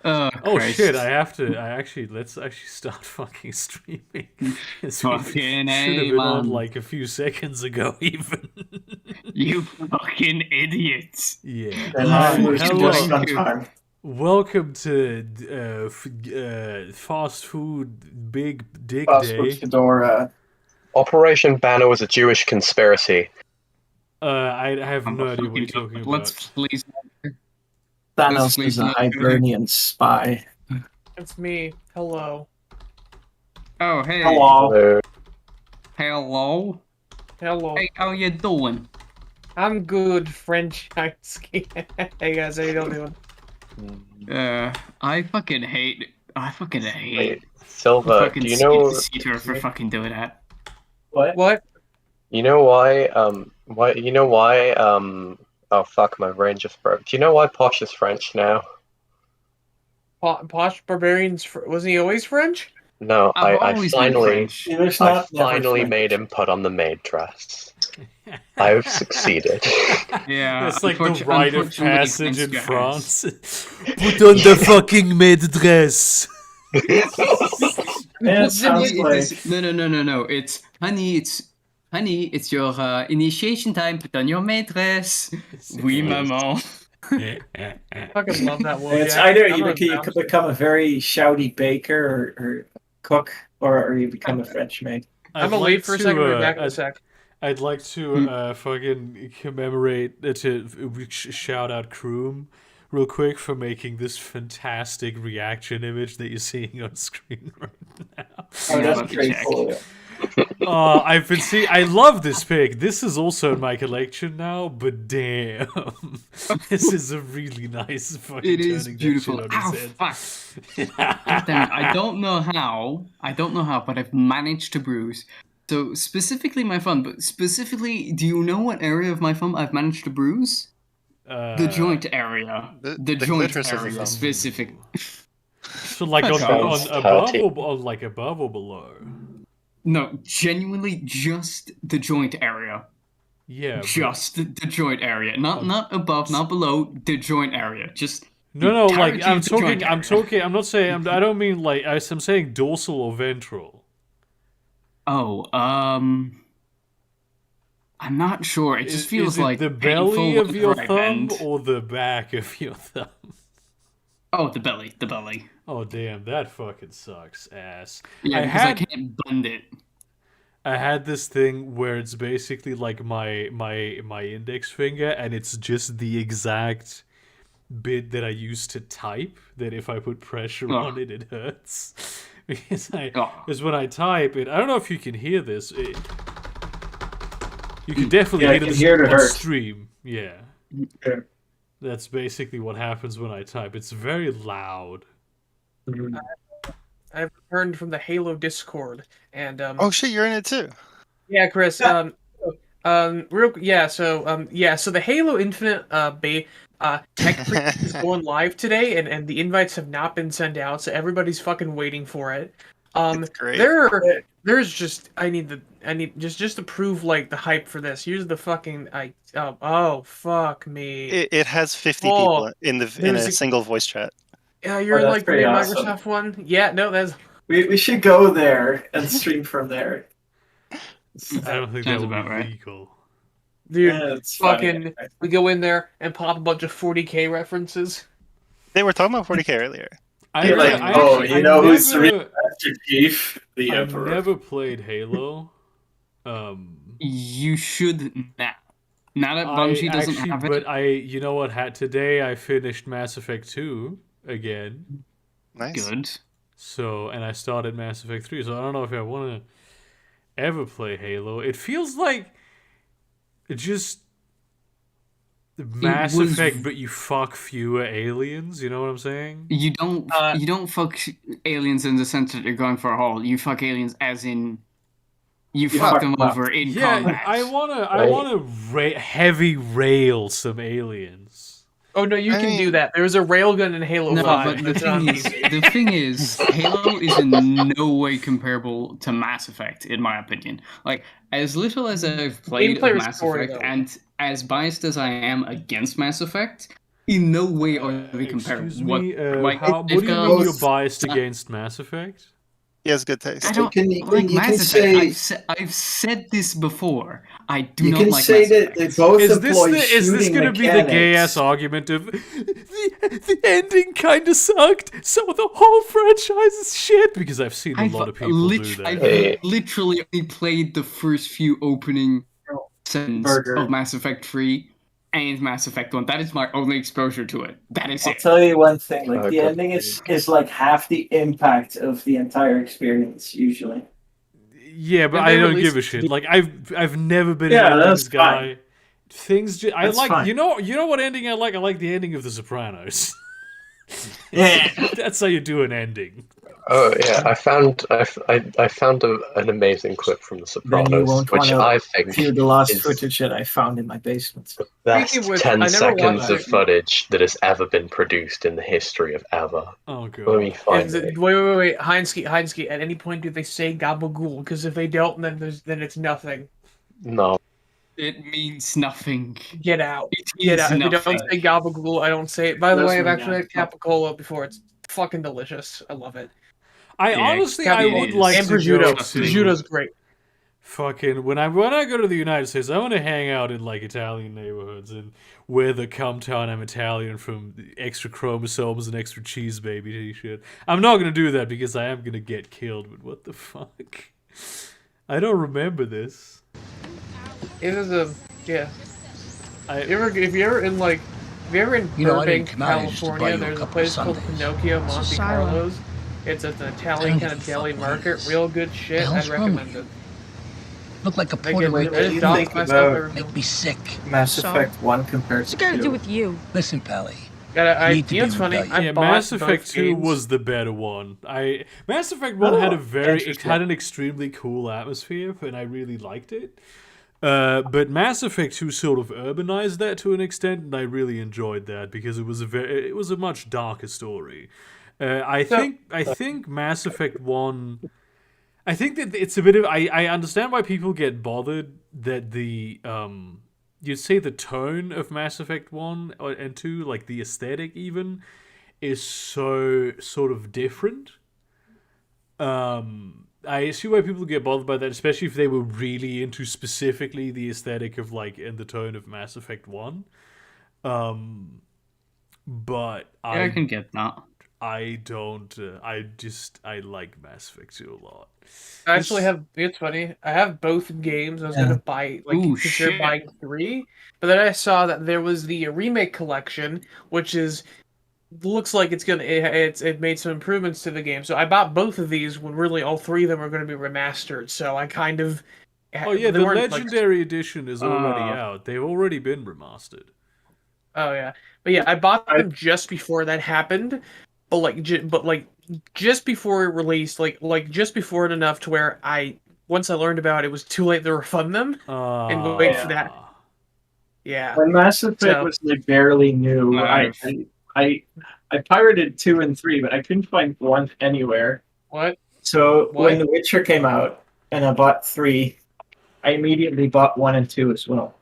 Oh Christ. shit! Let's actually start fucking streaming. Fucking Should have A, been on man. like a few seconds ago, even. You fucking idiots. Yeah. And we're Hello. just on time. Welcome to fast food Big Dick Fast food Day. Fedora. Operation Banner was a Jewish conspiracy. I have I'm no a idea what you're fucking- talking Let's about. please. Thanos Please is a not- Hibernian spy. It's me. Hello. Oh, hey. Hello. So, Hello. Hello. Hey, how you doing? I'm good, French ice ski. Hey guys, how you doing? I fucking hate. wait, Silver, fucking do you know? Cedar for fucking doing that. What? You know why? You know why? Oh fuck, my brain just broke. Do you know why Posh is French now? Posh barbarians? Wasn't he always French? No, I've I always been finally, French. English I not never finally French. made him put on the maid dress. I've succeeded. Yeah, It's like the unfortu- rite of unfortunately, passage in guys. France. Put on the fucking maid dress. Man, it sounds It like is- No. It's honey. It's your initiation time. Put on your maid dress. Oui, maman. I fucking love that one. it's either you could become a very shouty baker or cook, or you become a French maid. I'm gonna wait for a second. We're back in a I'd, sec. I'd like to fucking commemorate shout out Kroom real quick for making this fantastic reaction image that you're seeing on screen right now. Oh, Yeah, that's let me pretty check. cool. I've been seeing. I love this pic. This is also in my collection now, but damn, this is a really nice fucking. It is turning that beautiful. shit Ow, on his head. fuck. God damn it. I don't know how, but I've managed to bruise. So specifically my thumb, but specifically, do you know what area of my thumb I've managed to bruise? The joint area. The joint clitoris of the area thumb. specific. So like on Sounds above dirty. or like above or below? No, genuinely just the joint area. Yeah. Just the joint area. Not above, not below, the joint area. Just No, the like entirety I'm of the joint talking. I'm area. talking. I'm not saying. I don't mean like. I'm saying dorsal or ventral. Oh, I'm not sure. It just feels is it like the belly painful of your whenever I thumb bend. or the back of your thumb? Oh, the belly. Oh damn, that fucking sucks ass. Yeah, I because had I can't bend it. I had this thing where it's basically like my index finger, and it's just the exact bit that I use to type. That if I put pressure Oh. on it, it hurts. Because Oh. when I type it, I don't know if you can hear this. You can definitely Yeah, I hear can this hear the on hurt. stream. Yeah. Yeah. That's basically what happens when I type. It's very loud. I've returned from the Halo Discord, and Oh shit, you're in it too. yeah, Chris. So the Halo Infinite tech brief is going live today, and the invites have not been sent out, so everybody's fucking waiting for it. It's great. There's just I need just to prove like the hype for this. Here's the fucking oh fuck me. It has 50 Oh, people in a there's a- single voice chat. Yeah, you're that's like the pretty new awesome. Microsoft one. Yeah, no, that's We should go there and stream from there. I don't think that Sounds would about be right. legal. dude. Yeah, it's Fucking, funny. we go in there and pop a bunch of 40K references. They were talking about 40k earlier. You're like, you know who's the real Master Chief? The I've Emperor. never played Halo. You should not. Now that Bungie doesn't have it. But you know what? Today I finished Mass Effect 2 again. Nice. Good. So, and I started Mass Effect 3. So I don't know if I want to ever play Halo. It feels like just Mass was- Effect, but you fuck fewer aliens. You know what I'm saying? You don't fuck aliens in the sense that you're going for a haul. You fuck aliens as in you fuck fuck them them up. over in Yeah, combat. I wanna heavy rail some aliens. Oh no, you I can mean- do that. There's a railgun in Halo No, 5. but the It's on thing is, PC. the thing is, Halo is in no way comparable to Mass Effect, in my opinion. Like, as little as I've played Gameplay of is Mass story, Effect, though. and as biased as I am against Mass Effect, In no way are they comparable. Excuse me. Like, What do they've you got- mean you're both- biased against Mass Effect? He has good taste. I don't Can like you Mass can Effect. say I've said this before. I do you not can like say Mass that Effect. they both Is this employ going to be the gay ass argument of the ending kind of sucked, so the whole franchise is shit? Because I've seen a lot of people do that. I've literally only played the first few opening scenes Burger. of Mass Effect 3 and Mass Effect 1. That is my only exposure to it. That is I'll it. tell you one thing. Like Oh, the good ending for is like half the impact of the entire experience usually. Yeah, but And I they don't released give a shit. Like I've never been Yeah, an endings that's guy. fine. Things I That's like. fine. You know what ending I like? I like the ending of The Sopranos. Yeah. That's how you do an ending. Oh yeah, I found an amazing clip from The Then you Sopranos, won't which want to I think view the lost is footage that I found in my basement. the best Speaking of which, 10 I never seconds watched of it. footage that has ever been produced in the history of ever. Oh Let me god. find Is it. it, wait. Heinzke, at any point do they say gabagool? Because if they don't, then it's nothing. No, It means nothing. Get out. It Get means out. If they nothing. don't say gabagool, I don't say it. By the Does way, I've mean actually had nothing. capicola before. It's fucking delicious. I love it. I Yeah, honestly Cap I is- would like And to go prosciutto. to Prosciutto's great. fucking when I go to the United States, I want to hang out in like Italian neighborhoods and wear the "Come Town I'm Italian" from Extra Chromosomes and Extra Cheese Baby t-shirt. I'm not gonna do that because I am gonna get killed. But what the fuck? I don't remember this. It was a yeah. I If you're in like, if you're in You know, I Burbank, didn't manage to buy California, you a there's a couple place called Sundays. Pinocchio Monte Shiloh. Carlos. It's an Italian kind of deli market. Real good shit. The hell's I'd wrong recommend with it. Look like a They Puerto get Wait, Rican. what do there's you dogs think my stuff. about Make me sick. Mass So- Effect 1 compared What's to it got to 2? do with you? Listen, Pally. You Need to know be what's funny? rebellious. I yeah, bought Mass both Effect 2 games. was the better one. Mass Effect 1 had a interesting. had an extremely cool atmosphere, and I really liked it. But Mass Effect 2 sort of urbanized that to an extent, and I really enjoyed that because it was a much darker story. I think Mass Effect 1. I think that it's a bit of. I understand why people get bothered that the you'd say the tone of Mass Effect 1 and 2, like the aesthetic even, is so sort of different. I see why people get bothered by that, especially if they were really into specifically the aesthetic of like and the tone of Mass Effect 1. But Yeah, I can get that. I don't. I like Mass Effect 2 a lot. I actually have. It's funny. I have both games. I was gonna buy Ooh, consider shit. buying 3, but then I saw that there was the remake collection, which is looks like it made some improvements to the game. So I bought both of these when really all 3 of them are going to be remastered. So I kind of. Oh yeah, they the weren't, like, Legendary Edition is already out. They've already been remastered. Oh yeah, but yeah, I bought them just before that happened, but just before it released, like just before it enough to where once I learned about it, it was too late to refund them and wait for that. Yeah, When Mass Effect So- was like barely new, Nice. I pirated 2 and 3, but I couldn't find 1 anywhere. what? So What? when The Witcher came out and I bought 3, I immediately bought 1 and 2 as well.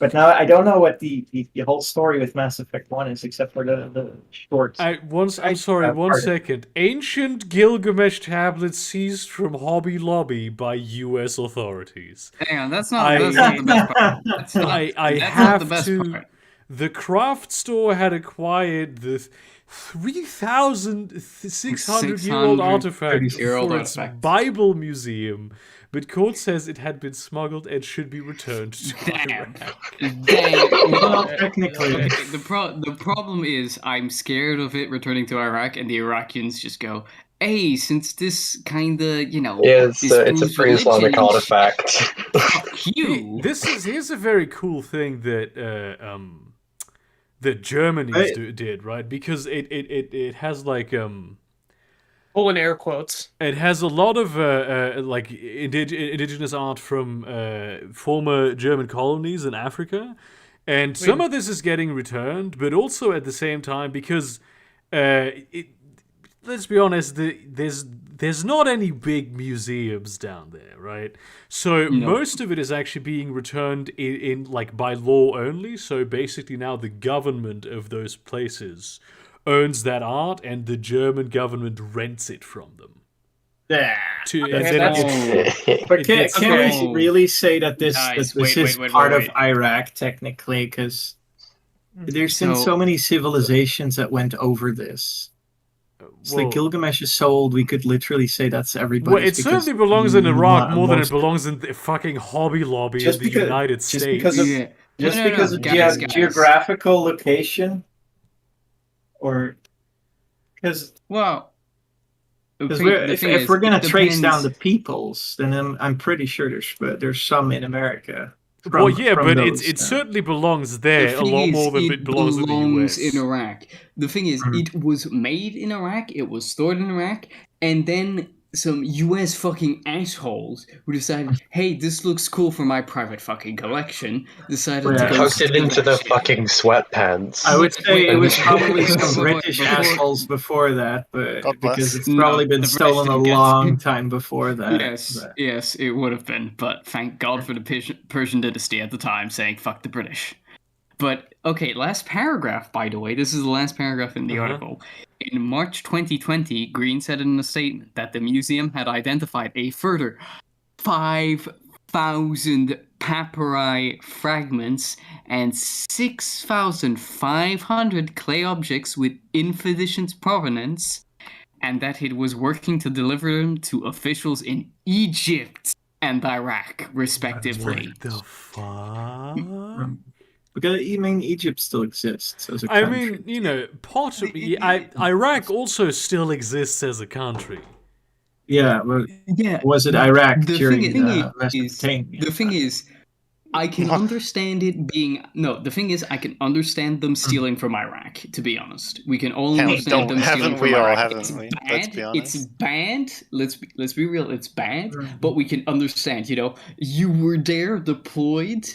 But now I don't know what the whole story with Mass Effect 1 is, except for the shorts. I'm sorry, one pardon. second. Ancient Gilgamesh tablets seized from Hobby Lobby by U.S. authorities. Hang on, that's I- not the best part. That's not, I that's not have the best to. part. The craft store had acquired the 3,600-year-old artifact 630-year-old for its artifact. Bible museum, but court says it had been smuggled and should be returned to Damn. Iraq. Dang. Well, technically. Okay, the problem is I'm scared of it returning to Iraq, and the Iraqis just go, "Hey, since this kind of yeah, it's this a proves pre-Islamic religion, artifact. fuck you." Here's a very cool thing that that Germany did, right? Because it has like Full in air quotes. it has a lot of like indigenous art from former German colonies in Africa, and some of this is getting returned, but also at the same time because let's be honest. There's not any big museums down there, right? So most of it is actually being returned in like by law only. So basically now the government of those places owns that art, and the German government rents it from them. Yeah. But can we really say that this is part of Iraq technically? Because there's been so many civilizations that went over this. It's like Gilgamesh is so old, we could literally say that's everybody. Well, it certainly belongs in Iraq more than it belongs in the fucking Hobby Lobby in the United States. Because of geographical location, or because if we're gonna trace down the peoples, then I'm pretty sure there's some in America. But it certainly belongs there a lot more than it belongs in the US. In Iraq. The thing is, it was made in Iraq, it was stored in Iraq, and then some US fucking assholes who decided, hey, this looks cool for my private fucking collection, decided to post it into the fucking sweatpants. I would say it was probably some British assholes before that, but because it's probably been stolen a long time before that. Yes, it would have been, but thank God for the Persian dynasty at the time saying fuck the British. But, okay, last paragraph, by the way. This is the last paragraph in the article. In March 2020, Green said in a statement that the museum had identified a further 5,000 papyri fragments and 6,500 clay objects with insufficient provenance, and that it was working to deliver them to officials in Egypt and Iraq, respectively. What the fuck? Because Egypt still exists as a country. I mean, possibly. Iraq also still exists as a country. Yeah, but was it Iraq during Mesopotamia? The thing is, I can understand it being... No, the thing is, I can understand them stealing from Iraq, to be honest. We can all understand them stealing from Iraq. It's bad. Let's be honest. It's bad. Let's be real, it's bad. But we can understand, you were there, deployed...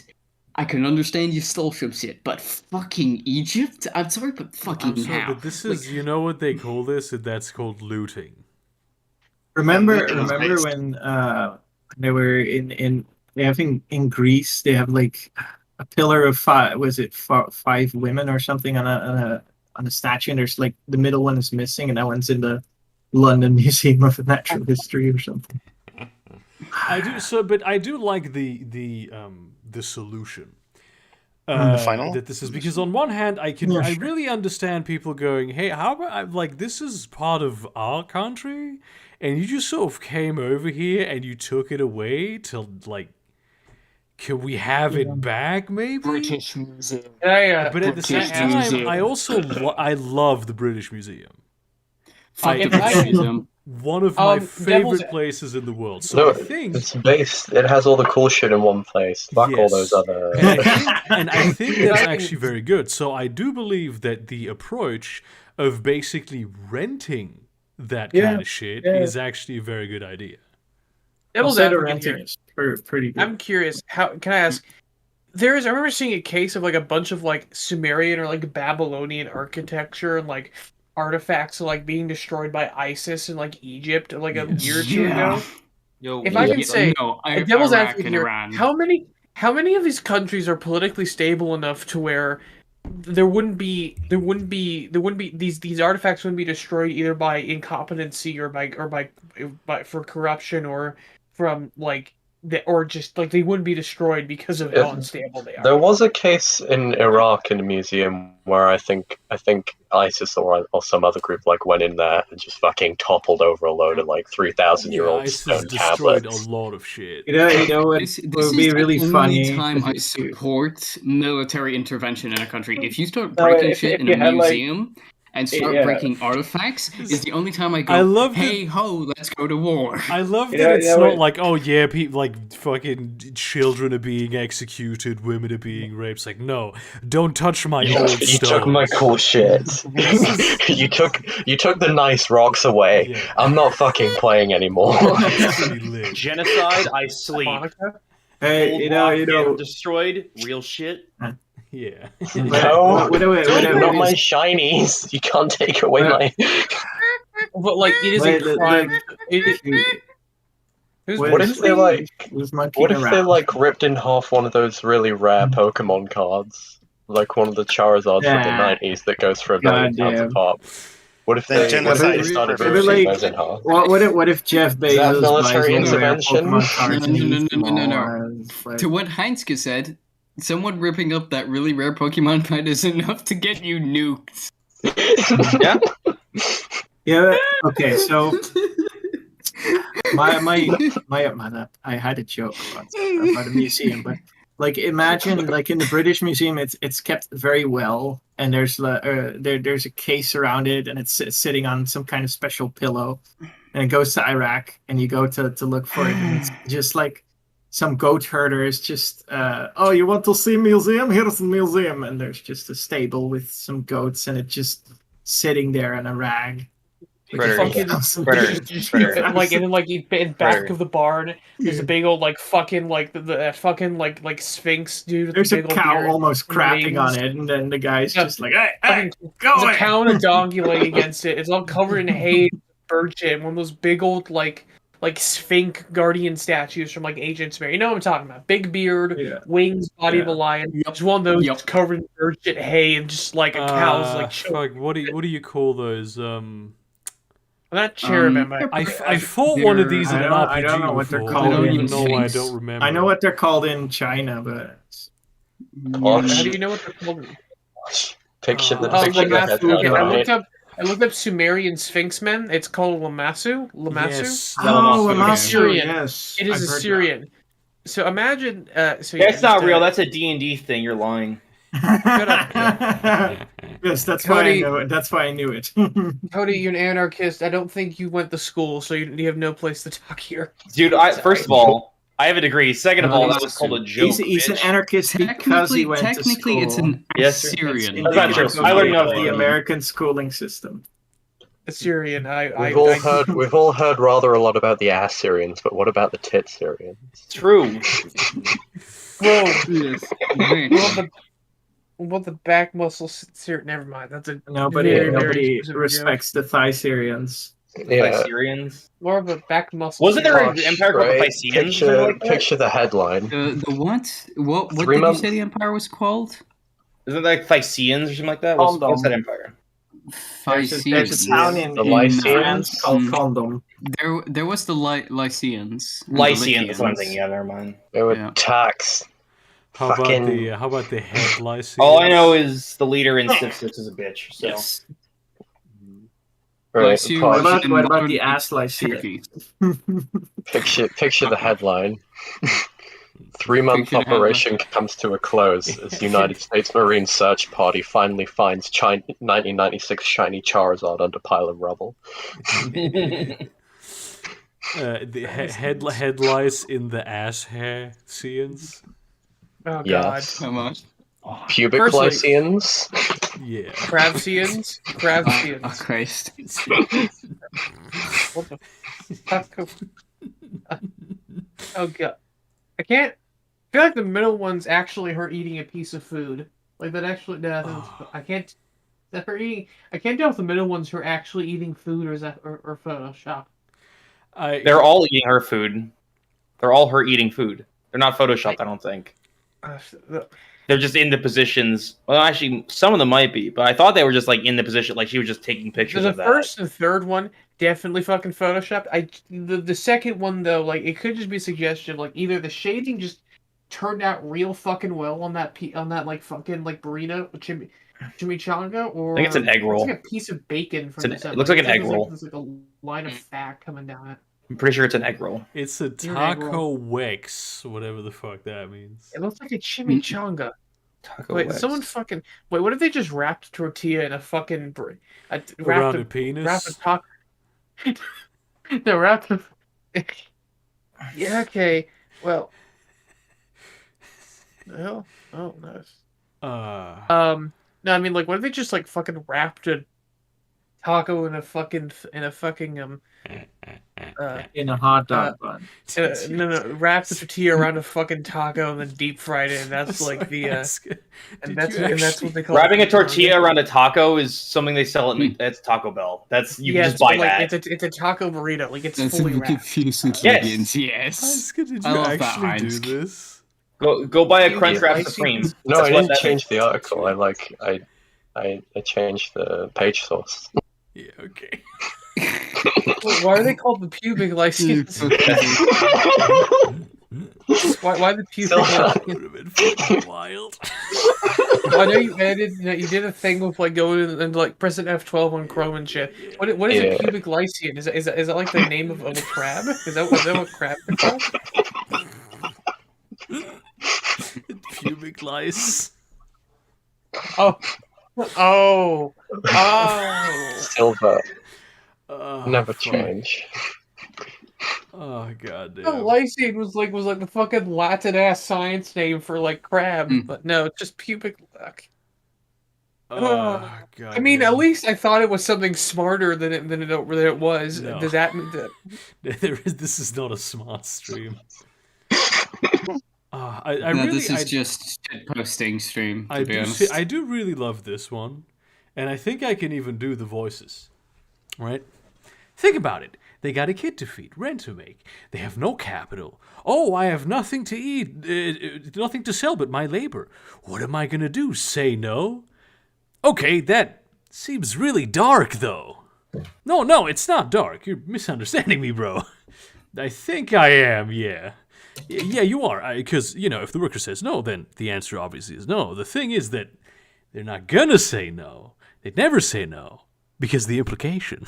I can understand you stole some shit, but fucking Egypt? I'm sorry, but fucking how? But this is, you know what they call this? That's called looting. Remember when they were in Greece? They have like a pillar of five. Was it five women or something on a statue? And there's like the middle one is missing, and that one's in the London Museum of Natural History or something. I do like the solution. The final? That this is because on one hand I really understand people going, hey, how about this is part of our country and you just sort of came over here and you took it away to can we have it back maybe? British Museum. Yeah. But at the same time, I also I love the British Museum. One of my favorite places in the world. So I think it's based. It has all the cool shit in one place. Fuck all those other. And I think that's actually very good. So I do believe that the approach of basically renting that kind of shit is actually a very good idea. Devil's advocate here. Is pretty good. I'm curious. How can I ask? I remember seeing a case of a bunch of Sumerian or Babylonian architecture and artifacts being destroyed by ISIS in Egypt a year or two ago. If I can say, devil's advocate here, how many of these countries are politically stable enough to where there wouldn't be these artifacts wouldn't be destroyed either by incompetency or by for corruption or from or just they wouldn't be destroyed because of how unstable they are. There was a case in Iraq in a museum where I think ISIS or some other group went in there and just fucking toppled over a load of 3,000-year-old stone destroyed tablets. a lot of shit. You know what? This would be really funny. Time I support military intervention in a country. If you start breaking shit in a museum. And start breaking artifacts is the only time I go, hey ho, let's go to war. I love that it's not oh yeah, people fucking children are being executed, women are being raped. It's no, don't touch my old stuff. You took my cool shit. you took the nice rocks away. Yeah. I'm not fucking playing anymore. Genocide, I sleep. Hey, destroyed, real shit. Yeah. No, not my shinies. You can't take away my... But like, it is Wait, a crime. What if they like? Who's What monkeying if they around? like ripped in half one of those really rare Pokemon cards, like one of the Charizards from the Yeah. '90s that goes for £1 million a Goddamn. pop? What if Then they genocide started for ripping like- those in half? What if Jeff Is that Bezos buys military all the rare intervention? Pokemon cards and No, eats them no. all? It's like- To what Heinzke said, someone ripping up that really rare Pokemon card is enough to get you nuked. Yeah. Yeah. Okay. So I had a joke about a museum, but like imagine like in the British Museum, it's kept very well, and there's there's a case around it, and it's sitting on some kind of special pillow, and it goes to Iraq, and you go to look for it, and it's just like some goat herder is just oh, you want to see museum? Here's the museum, and there's just a stable with some goats, and it's just sitting there in a rag. Predator. Like, and then like in back Predator. of the barn, there's a big old like fucking like the fucking like Sphinx dude. With There's the a big old cow beard almost and crapping wings. on it, and then the guy's Yeah. just like, "Hey, Fucking- go There's away!" a cow and a donkey laying against it. It's all covered in hay, bird shit. One of those big old like Sphinx guardian statues from like Ancient Sumeria. You know what I'm talking about? Big beard, Yeah. wings, body of a Yeah. lion. Yep. Just one of those Yep. covered in bird shit, hay, and just like a cow's like. Fuck, what do you call those? Not cherubim. I fought one of these in an RPG I don't know what they're before. called. I don't even in know why I Sphinx. don't remember. I know what they're called in China, but How do you know what they're called? Picture the Oh, picture the Lamassu. headline, Okay, right? I looked up Sumerian Sphinx men. It's called Lamassu. Lamassu. Yes. oh, okay. Lamassu, Assyrian. yes, It is I've heard Assyrian. So imagine. So That's not just, real. That's a D&D thing. You're lying. that. Yes, that's why I Cody- know it. That's why I knew it. Cody, you're an anarchist. I don't think you went to school, so you have no place to talk here. Dude, first of all, I have a degree. Second of all, that was called a joke. he's an bitch. anarchist because he went to school. Technically, it's an Yes, sir. Assyrian. That's not true. Because I learned of nothing. the American schooling system. Assyrian. We've all heard rather a lot about the ass Syrians, but what about the tit Syrians? True. Bro, Yes. what the back muscles? Never mind. That's a Nobody very specific respects the Thai Syrians. Yeah, Syrians. more of a back muscle. Wasn't there serum. an empire called the right? Phyceans or something like that? Picture the headline. The what? What 3 did months. you say the empire was called? Isn't that like Phyceans or something like that? What's that empire? There's a Lycians. town in The Lycians? France called Mm. Condom. There was the Lycians. and the Lycians, that's what I'm Lycians. thinking. Yeah, never mind. They were Yeah. tax. How about Fucking- the head Lycians? All I know is the leader in Civ 6 is a bitch. So. Yes. Right, Lycians What pause. about, in what about modern the ass Lycian? Turkey. Picture the headline. 3-month Picture the headline. operation comes to a close as United States Marine search party finally finds 1996 shiny Charizard under pile of rubble. The head lice in the ass hair Syrians. Oh god. Yes. How much? Pubic Personally- Lycians? Yeah. Crabsians. Oh, Crabsians. Christ. What the fuck? Oh god. I can't. I feel like the middle one's actually her eating a piece of food. Like that actually. No, I can't. Is that her eating? I can't tell if the middle one's her actually eating food or is that or Photoshop. They're all eating her food. They're all her eating food. They're not photoshopped, I don't think. They're just in the positions. Well, actually, some of them might be, but I thought they were just like in the position, like she was just taking pictures The of that. first and third one definitely fucking photoshopped. The second one though, like it could just be a suggestion. Like either the shading just turned out real fucking well on that like fucking like burrito chimichanga, or I think it's an egg roll. It's like a piece of bacon from It's the it looks like an egg there's roll. There's like a line of fat coming down it. I'm pretty sure it's an egg roll. It's a You're an egg taco roll. Wex, whatever the fuck that means. It looks like a chimichanga. Taco Wait, Wex. someone fucking wait. What if they just wrapped tortilla in a fucking Around a penis? wrapped a taco? No, wrapped a. Yeah. Okay. Well. Well. Oh, nice. No, I mean, like, what if they just like fucking wrapped a taco in a fucking in a hot dog bun. No, wrap the tortilla around a fucking taco and then deep fried it, and that's like the and that's what they call wrapping a it. tortilla around a taco is something they sell at Taco Bell. That's you can just buy that. It's a taco burrito, like it's That's fully a wrapped. confused with Yes. Libyans, yes. Heinzke, did I you love that, actually do Heinzke. this? Go buy a Crunchwrap Spicy? Supreme. No, That's I what didn't that change is. the article. I changed the page source. Yeah, okay. Why are they called the pubic lyceums? Why the pubic So- lyceums? Would have been fucking wild. I know you did a thing with like going and like pressing F12 on Chrome and shit. What is a Yeah. pubic lyceum? Is that like the name of a crab? Is that what crab is called? Pubic lice. Oh. Silver, Oh, never fuck. change. Oh god The damn. lyceum was like the fucking Latin ass science name for like crab, but no, it's just pubic. Oh god. I mean, at damn. least I thought it was something smarter than it was. No. Does that mean that? This is not a smart stream. I No, really this is just shitposting stream, to be honest. I do really love this one, and I think I can even do the voices. Right? Think about it. They got a kid to feed, rent to make. They have no capital. Oh, I have nothing to eat, nothing to sell but my labor. What am I gonna do? Say no? Okay, that seems really dark, though. No, it's not dark. You're misunderstanding me, bro. I think I am, yeah. Yeah, you are. Because, if the worker says no, then the answer obviously is no. The thing is that they're not gonna say no. They'd never say no. Because the implication.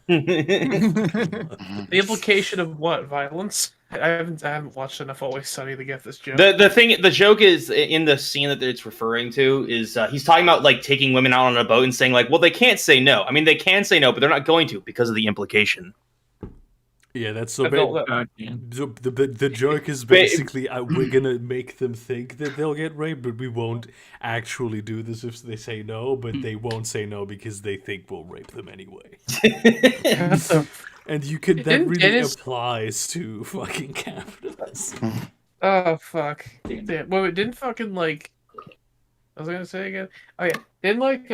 The implication of what? Violence? I haven't watched enough Always Sunny to get this joke. The joke is in the scene that it's referring to is he's talking about like taking women out on a boat and saying like, well, they can't say no. I mean, they can say no, but they're not going to because of the implication. Yeah, that's so I felt that- God damn. the joke is basically we're gonna make them think that they'll get raped, but we won't actually do this if they say no. But they won't say no because they think we'll rape them anyway. And that really Dennis- applies to fucking capitalism. Oh fuck! Damn. Wait, didn't fucking like? I was gonna say again. Oh yeah, didn't like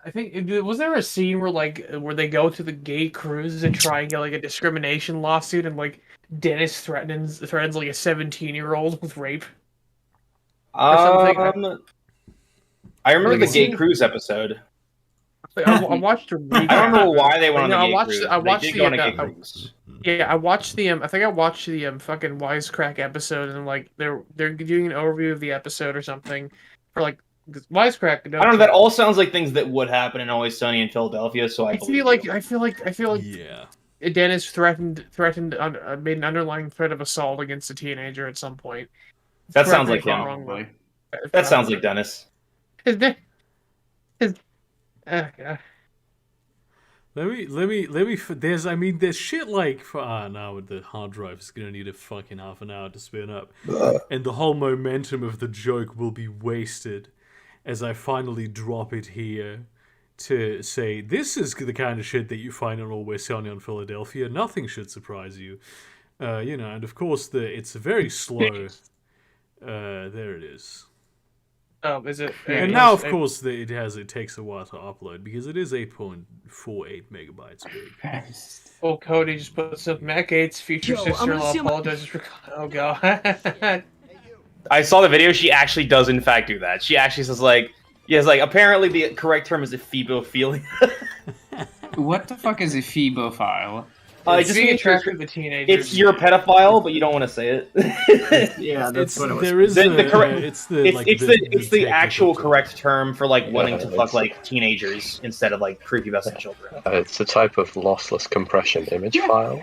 I think was there a scene where they go to the gay cruise and try and get like a discrimination lawsuit and like Dennis threatens like a 17-year-old with rape or something? I remember Like, the gay scene- cruise episode. Like, I watched a recap. I don't know why they went No, on the gay cruise. I watched They did the go on a gay cruise. Yeah, I watched the I think I watched the fucking Wisecrack episode and like they're doing an overview of the episode or something for like Wisecrack. I don't know. That all sounds like things that would happen in Always Sunny in Philadelphia. So I feel like Yeah. Dennis made an underlying threat of assault against a teenager at some point. that sounds like Correct me if I'm him. wrong, That sounds like Dennis. God. Let me. There's shit like now the hard drive is gonna need a fucking half an hour to spin up, and the whole momentum of the joke will be wasted as I finally drop it here to say this is the kind of shit that you find on Always Sunny in Philadelphia. Nothing should surprise you, and of course it's very slow. There it is. Oh, is it? And now, of course, it takes a while to upload because it is 8.48 megabytes big. Oh, Cody just put some Mac 8's future sister-in-law apologizes for. Oh god. I saw the video. She actually does, in fact, do that. She actually says like, yes, like apparently the correct term is ephebophilia. What the fuck is a phebophile? It's just being means attracted to teenagers. you're a pedophile, but you don't want to say it. Yeah, that's what it was. There is it's the actual technical correct term for like wanting to fuck like teenagers instead of like prepubescent children. It's a type of lossless compression image file.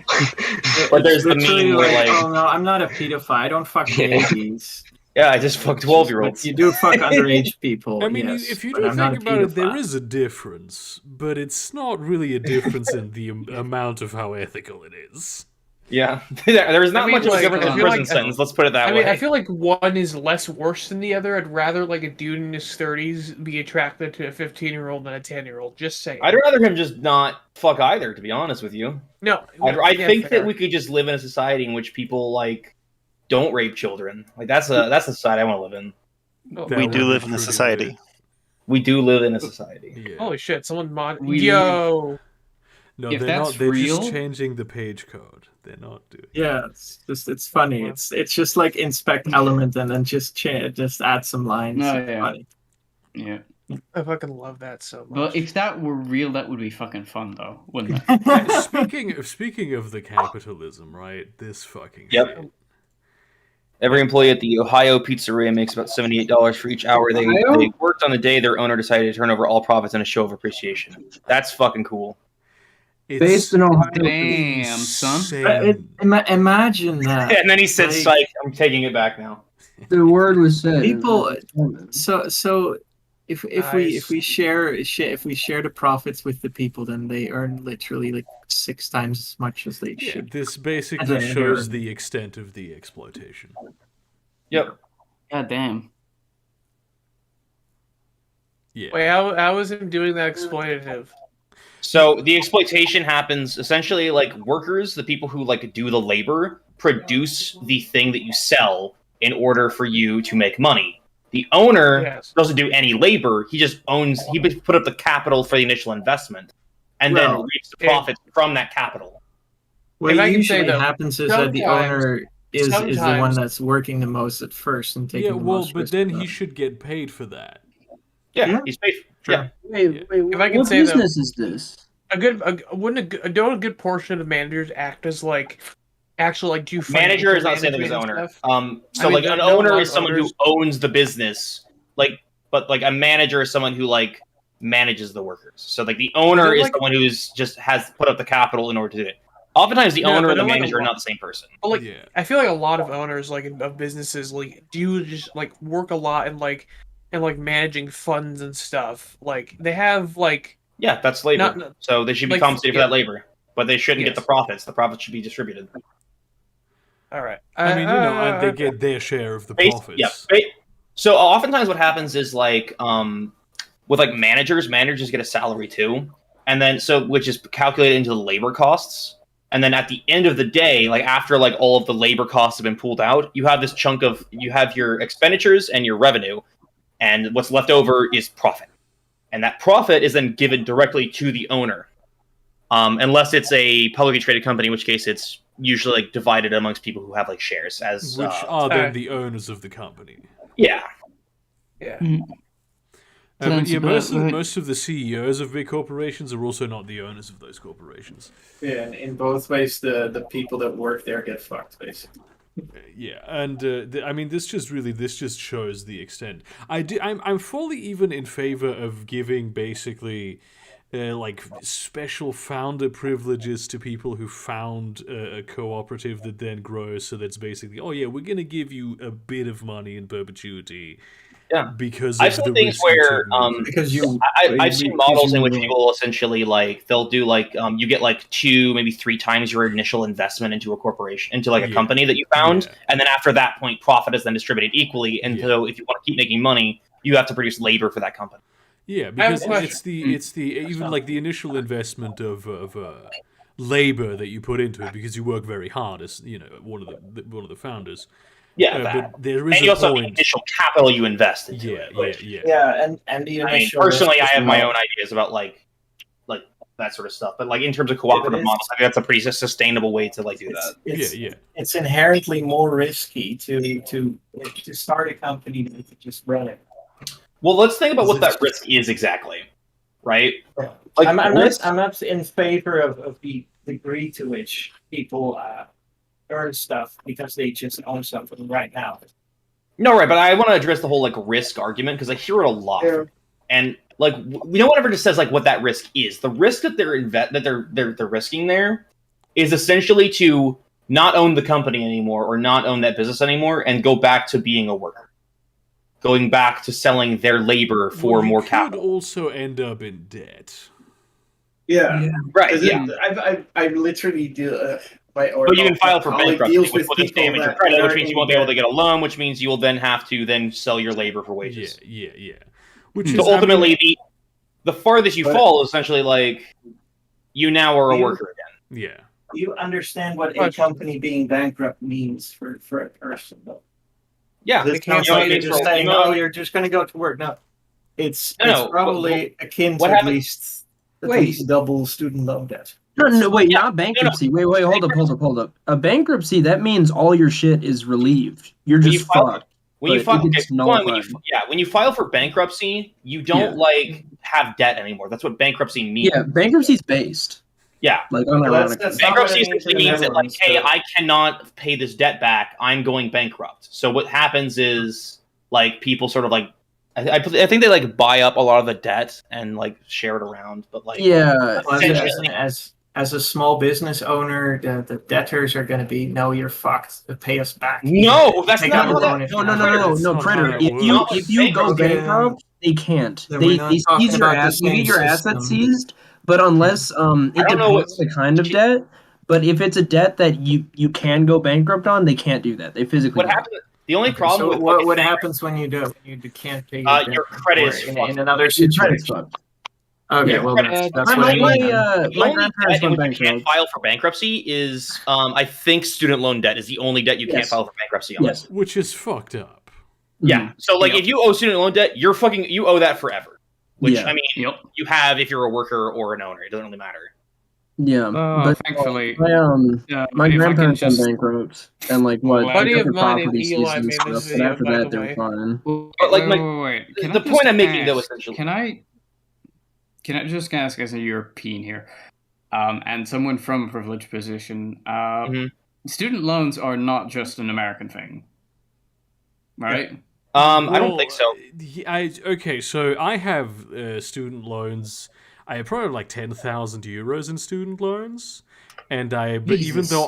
But there's the Literally meme where like, oh no, I'm not a pedophile. I don't fuck babies. yeah, I just fucked 12-year-olds. You do fuck underage people. I mean, yes, if you but do I'm not think a about it, there pedophile. is a difference, but it's not really a difference in the amount of how ethical it is. Yeah, there's not I mean, much of a like, difference I in feel prison like- sentence. Let's put it that I way. mean, I feel like one is less worse than the other. I'd rather like a dude in his 30s be attracted to a 15-year-old than a 10-year-old. Just saying. I'd rather him just not fuck either, to be honest with you. No, I think fair. that we could just live in a society in which people like don't rape children. Like that's the society I want to live in. We do live in a society. Weird. We do live in a society. Yeah. Holy shit! Someone Yo. No, If they're that's not. They're real- just changing the page code. They're not doing. Yeah, it's funny. It's just like inspect element and then just add some lines. No, It's yeah. funny. Yeah. I fucking love that so much. Well, if that were real, that would be fucking fun, though, wouldn't it? Speaking of the capitalism, right? This fucking Yep. shit. Every employee at the Ohio pizzeria makes about $78 for each hour they worked on the day their owner decided to turn over all profits in a show of appreciation. That's fucking cool. It's Based in Ohio. Damn, son. insane. Imagine that. And then he said, Like- "Psych, I'm taking it back now." The word was said. People- So if Nice. we share the profits with the people, then they earn literally like 6 times as much as they Yeah, should. this basically As a shows nerd. the extent of the exploitation. Yep. God damn. Yeah. Wait, how is him doing that exploitative? So the exploitation happens essentially like workers, the people who like do the labor, produce the thing that you sell in order for you to make money. The owner Yes. doesn't do any labor; he just put up the capital for the initial investment, and then Well, reaps the profits from that capital. What If I can say usually though, happens is that the sometimes- owner is the one sometimes- that's working the most at first and taking Yeah, the well, most but risk then for he that. should get paid for that. Yeah, Yeah. he's paid. Sure. Yeah, Wait, If I can what say, though- business is this? Don't a good portion of managers act as like actually like do manager is financial not the same thing as management and owner. stuff? So I mean, like there- an no, a owner lot is of someone owners- who owns the business, but like a manager is someone who like manages the workers. So like the owner But is like- someone who's just has put up the capital in order to do it. Oftentimes, the Yeah, owner but and the they're like a manager are lot- not the same person. But like Yeah. I feel like a lot of owners like of businesses like do just like work a lot and like managing funds and stuff. Like they have like Yeah, that's labor. Not- So they should be like, compensated for yeah. that labor, but they shouldn't get Yes. the profits. The profits should be distributed. all right. I mean, and they get their share of the profits. Yeah. So oftentimes, what happens is like with like managers get a salary too, and then which is calculated into the labor costs. And then at the end of the day, like after like all of the labor costs have been pulled out, you have this chunk of you have your expenditures and your revenue, and what's left over is profit. And that profit is then given directly to the owner, unless it's a publicly traded company, in which case it's usually like divided amongst people who have like shares. As Which are then the owners of the company. yeah, Yeah. But yeah, Sensible. most of the CEOs of big corporations are also not the owners of those corporations. Yeah, and in both ways, the people that work there get fucked, basically. Yeah, and I mean, this just shows the extent. I'm fully even in favor of giving basically like special founder privileges to people who found a cooperative that then grows. So that's basically, oh yeah, we're gonna give you a bit of money in perpetuity. Yeah. Because I've of seen the things risk you where took. Because you, I've seen models in which people essentially like they'll do like you get like 2 maybe 3 times your initial investment into a corporation, into like a Yeah. company that you found, Yeah. and then after that point profit is then distributed equally, and Yeah. so if you want to keep making money you have to produce labor for that company. Yeah, I have a because question. it's the even like the initial investment of labor that you put into it because you work very hard as you know one of the founders. Yeah, But there is and you a also have the point. initial capital you invest into Yeah, it. Which, yeah, and the I mean, initial personally, I risk have is my not- own ideas about like that sort of stuff, but like in terms of cooperative it's- models, I think that's a pretty sustainable way to like do that. It's, it's inherently more risky to start a company than to just run it. Well, let's think about what that risk is exactly, right? Like I'm risk- not in favor of the degree to which people earn stuff because they just own something right now. No, right, but I want to address the whole like risk argument because I hear it a lot, Yeah. and like no one ever just says like what that risk is. The risk that they're risking there is essentially to not own the company anymore or not own that business anymore and go back to being a worker, going back to selling their labor for Well, you more could capital. also end up in debt. Yeah, Right? Yeah. I literally do. But you can file for bankruptcy, deals which with will just people damage your that credit, are which means you in won't be able debt. to get a loan, which means you will then have to then sell your labor for Yeah, wages. yeah. Which So is I mean, ultimately, the farthest you But- fall is essentially like you now are a You- worker again. Yeah. You understand what a company being bankrupt means for a person, though. Yeah, This sounds like you're just saying, know- "Oh, you're just going to go to work." No, it's No, probably akin to what at happened- least double student loan debt. No, wait, Yeah, not bankruptcy. Wait, hold up. A bankruptcy, that means all your shit is relieved. You're When just you file- fucked. When you but file, it okay, gets for one, nullified. when you file for bankruptcy, you don't have debt anymore. That's what bankruptcy means. Yeah, bankruptcy's based. Yeah. Like Well, unironically. that's not what it Bankruptcy means in essentially the means that, like, Netherlands, hey, though. I cannot pay this debt back. I'm going bankrupt. So what happens is, like, people sort of like, I think they like buy up a lot of the debt and like share it around. But like, Yeah, essentially, As a small business owner, the debtors are going to be, "No, you're fucked. Pay us back." No, that's Take not out a how that- loan if you No, have to. no, Critter. If you go Okay, bankrupt, they can't. then They we're not talking seize your about the ass. You same get your system. assets seized, but unless it I don't know depends on what's- the kind of debt. But if it's a debt that you can go bankrupt on, they can't do that. They physically. what don't. happens? The only problem So with what happens when you do? You can't pay your debt your credit is in fucked. another Your credit's situation. fucked. Okay, Yeah. well that's My what I mean. The my only grandparents debt in went which you can't bankrupt. file for bankruptcy is, I think, student loan debt is the only debt you can't Yes. file for bankruptcy on. Yes. Which is fucked up. Yeah. So, like, if you owe student loan debt, you owe that forever. Which, Yeah. I mean, you have if you're a worker or an owner. It doesn't really matter. Yeah, but thankfully, my if I can grandparents went just- bankrupt and like what Buddy took of their mine and property Eli seized and made this stuff. But video, after by that, the they were way. fine. But, like, wait. Can the I point just I'm making, though, ask- essentially. Can I just ask, as a European here, and someone from a privileged position, student loans are not just an American thing, right? I don't think so. Okay, so I have student loans. I have probably like 10,000 euros in student loans. And but even though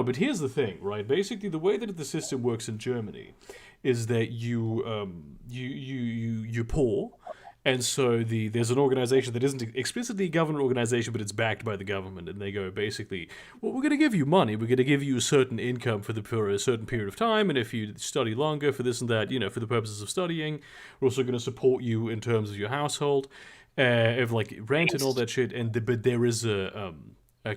but here's the thing, right? Basically, the way that the system works in Germany is that you're poor, and so there's an organization that isn't explicitly a government organization, but it's backed by the government, and they go basically, well, we're going to give you money, we're going to give you a certain income for a certain period of time, and if you study longer for this and that, for the purposes of studying, we're also going to support you in terms of your household, of like rent and all that shit, but there is a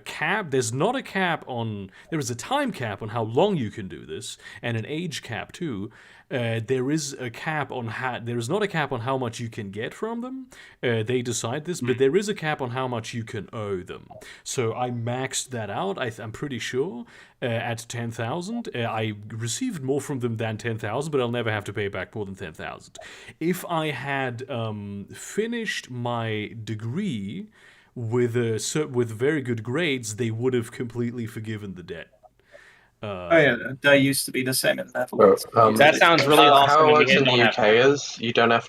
cap. There's not a cap on. There is a time cap on how long you can do this, and an age cap too. There is a cap on how. There is not a cap on how much you can get from them. They decide this, but there is a cap on how much you can owe them. So I maxed that out. I'm pretty sure at 10,000. I received more from them than 10,000, but I'll never have to pay back more than 10,000. If I had finished my degree with very good grades, they would have completely forgiven the debt. That used to be the same in the Netherlands. That sounds really awesome. How it when you works guys in the don't have UK is you don't have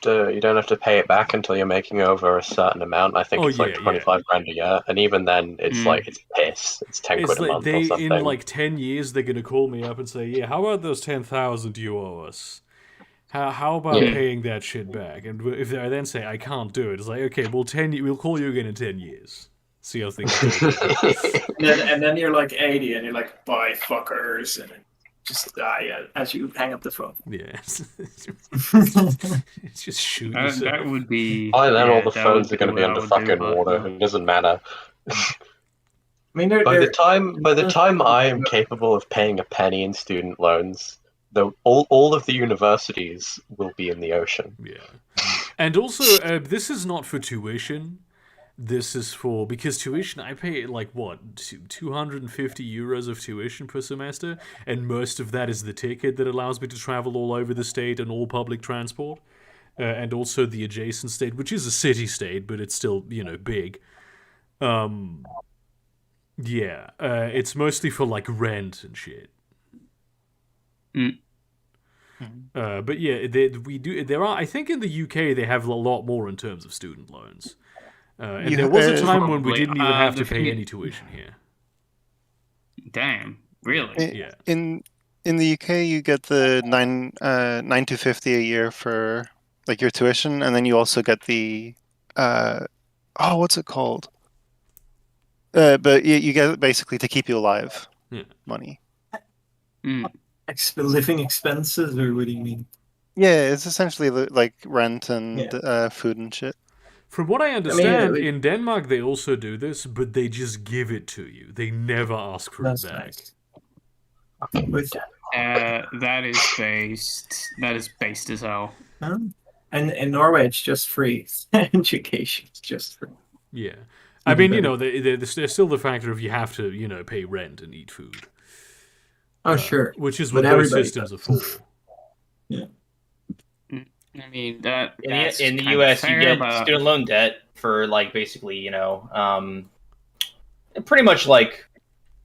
to pay it back until you're making over a certain amount. I think it's like 25 grand a year, and even then, it's like it's piss. It's 10 quid a month or something. In like 10 years, they're gonna call me up and say, "Yeah, how about those 10,000 you owe us? How about paying that shit back?" And if I then say I can't do it, it's like, okay, well, we'll call you again in 10 years. See how things go. and then you're like 80, and you're like, "Bye, fuckers," and just die as you hang up the phone. Yeah, it's just shoot That yourself. would be. By then, all the that phones would are going to be what I under would do, fucking but, water. It doesn't matter. I mean, By the time I am capable of paying a penny in student loans, all of the universities will be in the ocean. Yeah, and also this is not for tuition. This is because tuition, I pay like what, 250 euros of tuition per semester, and most of that is the ticket that allows me to travel all over the state and all public transport, and also the adjacent state, which is a city state, but it's still big. It's mostly for like rent and shit. But yeah, there are. I think in the UK they have a lot more in terms of student loans. And there was a time when we didn't even have to pay any tuition here. Damn, really? Yeah. In the UK, you get the 9,250 a year for like your tuition, and then you also get the what's it called? But you get it basically to keep you alive. Money. Living expenses, or what do you mean? Yeah, it's essentially like rent and food and shit. From what I understand, in Denmark they also do this, but they just give it to you. They never ask for it back. Nice. That is based. That is based as hell. And in Norway, it's just free. Education is just free. Yeah. I mean, there's still the factor of you have to, pay rent and eat food. Oh, sure. Which is what those systems are for. Yeah. I mean, that in the U.S. you get student loan debt for like basically, pretty much like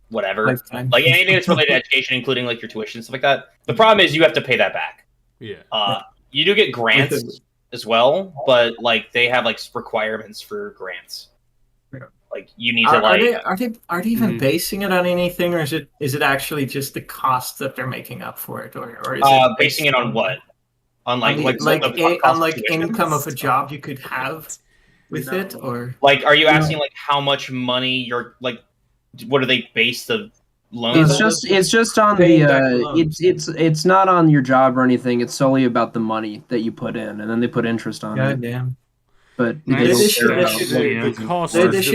whatever, lifetime. like anything that's related to education, including like your tuition and stuff like that. The problem is you have to pay that back. Yeah. You do get grants as well, but like they have like requirements for grants. Like you need to are they even basing it on anything, or is it actually just the cost that they're making up for it, or is it basing it on what? On like income of a job you could have with it, or like are you asking like how much money you're like? What do they base the loans? It's just on the it's not on your job or anything. It's solely about the money that you put in, and then they put interest on it. God damn. But they should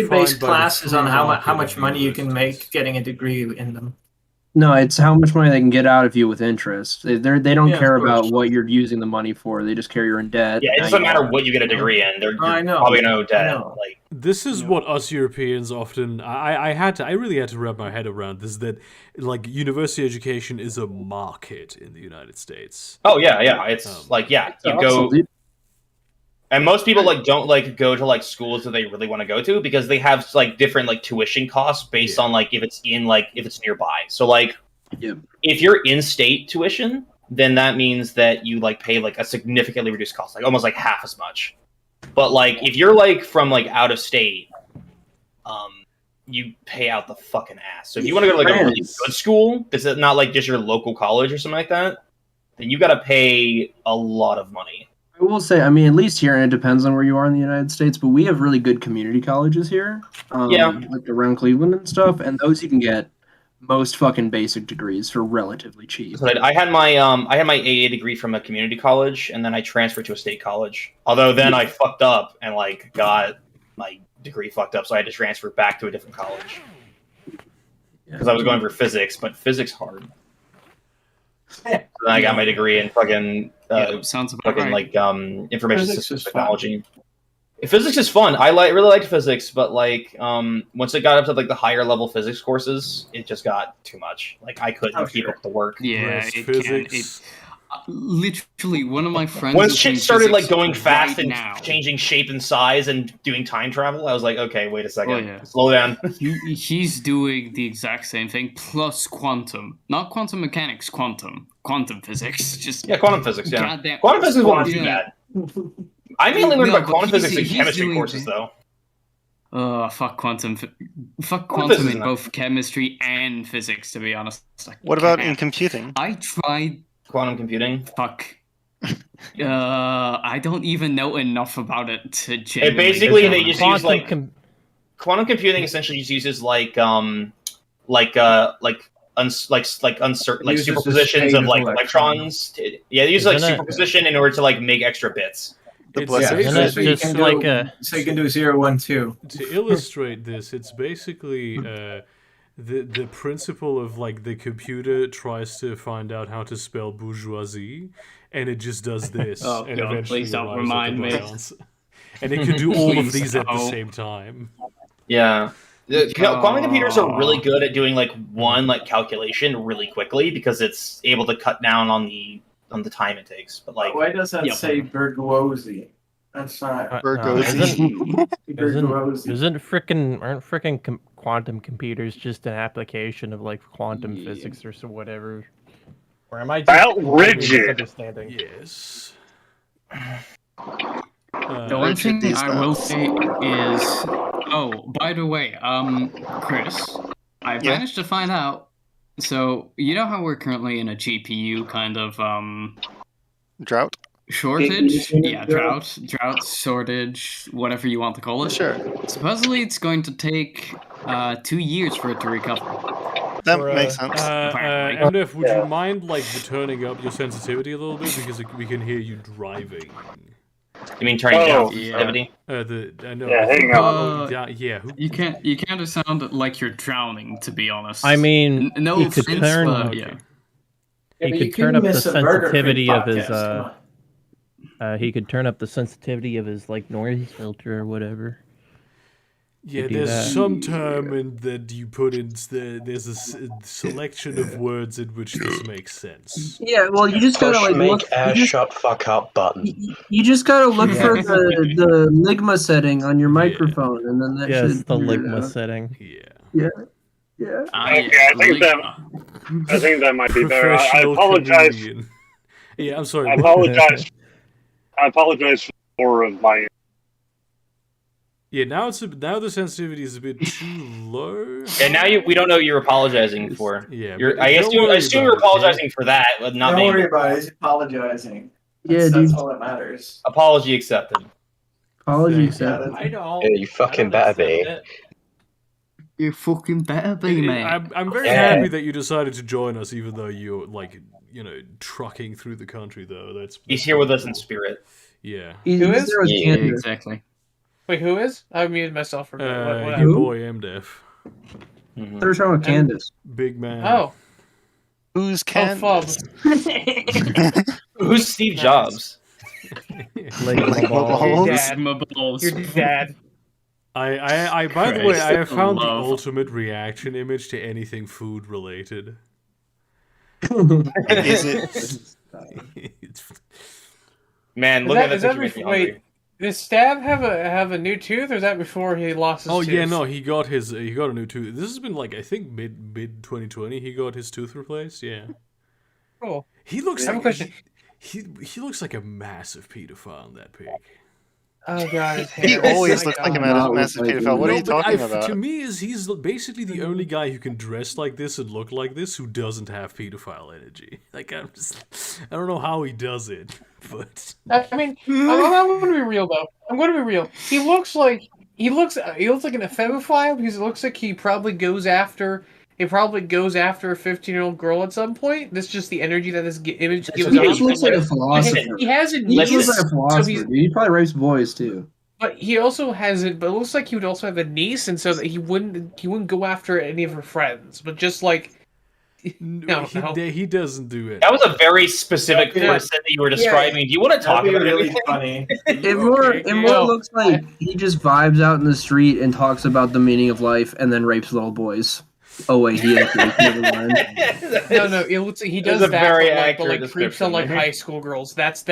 base classes on how much money you can make getting a degree in them. No, it's how much money they can get out of you with interest. They don't care about what you're using the money for. They just care you're in debt. Yeah, it doesn't matter what you get a degree in. They're probably no debt. Like this is what us Europeans often. I really had to wrap my head around this. That like university education is a market in the United States. Oh yeah. It's you go. And most people like don't like go to like schools that they really want to go to because they have like different like tuition costs based on like if it's nearby. So like if you're in-state tuition, then that means that you like pay like a significantly reduced cost, like almost like half as much. But like if you're like from like out of state, you pay out the fucking ass. So if you want to go to like a really good school, is it not like just your local college or something like that? Then you got to pay a lot of money. I will say, I mean, at least here, and it depends on where you are in the United States, but we have really good community colleges here. Like around Cleveland and stuff, and those you can get most fucking basic degrees for relatively cheap. I had my AA degree from a community college, and then I transferred to a state college. Although then I fucked up and like got my degree fucked up, so I had to transfer back to a different college because I was going for physics, but physics hard. So then I got my degree in fucking sounds about fucking right. like information systems technology. Physics is fun. I really liked physics, but like once it got up to like the higher level physics courses, it just got too much. Like I couldn't keep up with the work. Yeah, literally one of my friends. Once shit started like going fast and changing shape and size and doing time travel, I was like, okay, wait a second, slow down. He's doing the exact same thing plus quantum, not quantum mechanics, quantum physics. Just quantum physics. Yeah, quantum physics won't be bad. I mainly learned about quantum physics in chemistry courses, though. Fuck quantum in both chemistry and physics, to be honest. What about in computing? I tried quantum computing. Fuck. I don't even know enough about it to genuinely. Basically, they just use like quantum computing. Essentially, just uses like superpositions of like electrons. They use like superposition in order to like make extra bits. So you can do 0, 1, 2. To illustrate this, it's basically the principle of like the computer tries to find out how to spell bourgeoisie, and it just does this. And God, please don't remind me. And it can do all of these at the same time. Yeah. Quantum computers are really good at doing like one like calculation really quickly because it's able to cut down on the time it takes. But like, why does that say bourgeoisie? That's not bourgeoisie. Aren't frickin' quantum computers just an application of like quantum physics or so whatever? Or am I just misunderstanding? Yes. The one thing I will say is, by the way, Chris, I managed to find out. So you know how we're currently in a GPU kind of drought shortage? Yeah, drought shortage, whatever you want to call it. Sure. Supposedly, it's going to take 2 years for it to recover. That makes sense. MDF, would you mind like turning up your sensitivity a little bit because we can hear you driving? You mean turning down Oh, sensitivity? No, Yeah, hang on. yeah. You can't sound like you're drowning. To be honest. I mean, no he could offense, turn. but Okay. yeah. He but could you turn couldn't up the miss a Burger King sensitivity of his. podcast, come He could turn up the sensitivity of his like noise filter or whatever. Yeah, do there's that. some term in that you put in. There's a selection of words in which this makes sense. Yeah, well, you just gotta Push like make look. air You just, shut fuck up button. you just gotta look for the Ligma setting on your Yeah. microphone, and then that Yes, should the figure it Ligma out. setting. Yeah. Yeah. Okay, I think that might be better. I Professional apologize. comedian. Yeah, I'm sorry. I apologize. I apologize for the roar of my. Yeah, now the sensitivity is a bit too low. And now we don't know what you're apologizing for. Yeah, I don't worry assume about you're it, apologizing for that, but not Don't being worry about it. He's apologizing. Yeah, That's dude. all that matters. apology accepted. Apologies, Yeah, sir. that's- I don't. Yeah, you fucking better be. You fucking better be, man. I'm very Yeah. happy that you decided to join us, even though you're like, trucking through the country. Though He's here with us in spirit. Yeah. He's Who there is? with Yeah, Candace. exactly. Wait, who is? I muted myself for a minute. What Your Who? boy MDef, Mhm. They're talking about Candace. big man. Oh, Who's oh, Ken? Fub. Who's Steve Jobs? Ligma balls. Your dad. My balls. Your dad. I by the way, I have found the Love. ultimate reaction image to anything food related. Is it? It's- Man, Is look that- at is that that picture. Makes me before- hungry. wait, Does Stab have a new tooth, or is that before he lost his Oh tooth? yeah, no, he got a new tooth. This has been like I think mid 2020. He got his tooth replaced. Yeah, Cool. he looks I have a like question. he looks like a massive pedophile in that pic. Oh god, his He hair. always My looks like a God. massive pedophile. What are you but talking about? To me, he's basically the only guy who can dress like this and look like this who doesn't have pedophile energy. Like I don't know how he does it, but I mean, I'm going to be real though. I'm going to be real. He looks like an ephebophile because it looks like he probably goes after a 15-year-old girl at some point. That's just the energy that this image gives He off. just looks like a philosopher. He has a He looks niece, like a philosopher, he's- dude. He probably rapes boys too. but he also has it. But it looks like he would also have a niece, and so that he wouldn't go after any of her friends, but just like no. he doesn't do it. That was a very specific Yeah. person that you were describing. Do you want to talk That'd be about really everything? funny. It more looks like he just vibes out in the street and talks about the meaning of life and then rapes little boys. Oh wait, he is. Never mind. No. It looks like he does That's a that, very but accurate like creeps on like description. high school girls. That's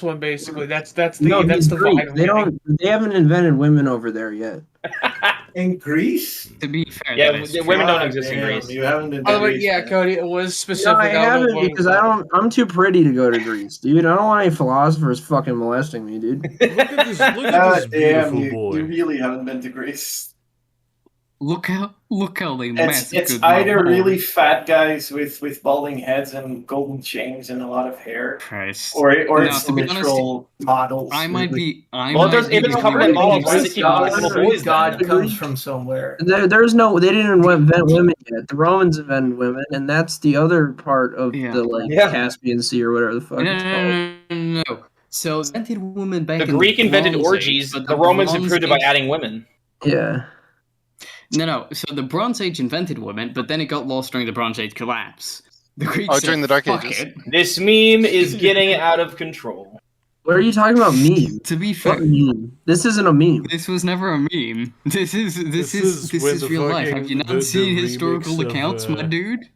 one basically. That's the No, that's he's the Greek. vibe. I'm They getting. They haven't invented women over there yet. In Greece? To be fair, Yeah, that is women true. don't exist in Damn, Greece. You haven't been By to the way, Greece, yeah, man. Cody, it was No, specific. I don't know haven't what because was I'm too pretty to go to Greece, dude. I don't want any philosophers fucking molesting me, dude. Look at this God damn, beautiful you boy. really haven't been to Greece. Look how they It's mess. it's either really fat guys with balding heads and golden chains and a lot of hair, Christ. or No, it's to be honest, literal models. I might be. I Well, might there's- be if it's the covered only in models, one. why does it keep calling God, little boys God then? comes from somewhere. There's no, they didn't invent women yet. The Romans invented women, and that's the other part of Yeah. the like Yeah. Caspian Sea or whatever the fuck it's called. No. So invented women back The in Greek invented Bronze orgies. Age, but The Romans Bronze improved it by Age- adding women. Yeah. No. So the Bronze Age invented women, but then it got lost during the Bronze Age collapse. The Greeks Oh, said, during the Dark "Fuck Ages." it." This meme is getting out of control. What are you talking about? Meme? To be What fair, meme? This isn't a meme. this was never a meme. This is when real the life. Have fucking- you not the seen remix historical of, accounts, my dude?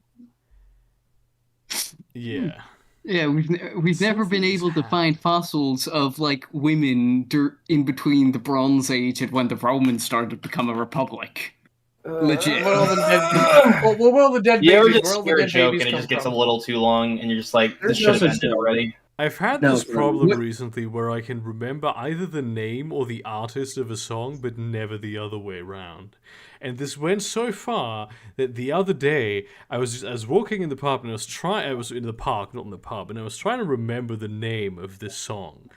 Yeah. Yeah, we've never been able to find fossils of like women in between the Bronze Age and when the Romans started to become a republic. Legit. Where all the dead, where all the dead You ever babies? just Where all the hear a dead joke babies and it come just gets from? a little too long, and you're just like, this There's should no have such ended thing. already. I've had No, this it's problem not. recently where I can remember either the name or the artist of a song, but never the other way around. And this went so far that the other day I was walking in the pub and I was in the park, not in the pub, and I was trying to remember the name of this song.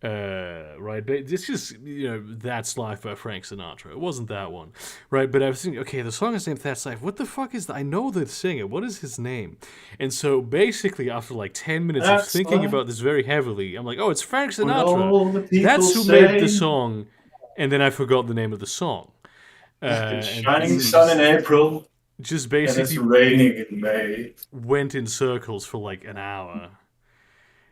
Right, but it's just, That's Life by Frank Sinatra. It wasn't that one, right? But I was thinking, okay, the song is named That's Life. What the fuck is that? I know the singer. What is his name? And so basically, after like 10 minutes of thinking about this very heavily, I'm like, oh, it's Frank Sinatra. That's who made the song. And then I forgot the name of the song. Shining sun in April. Just basically, and it's raining in May. Went in circles for like an hour.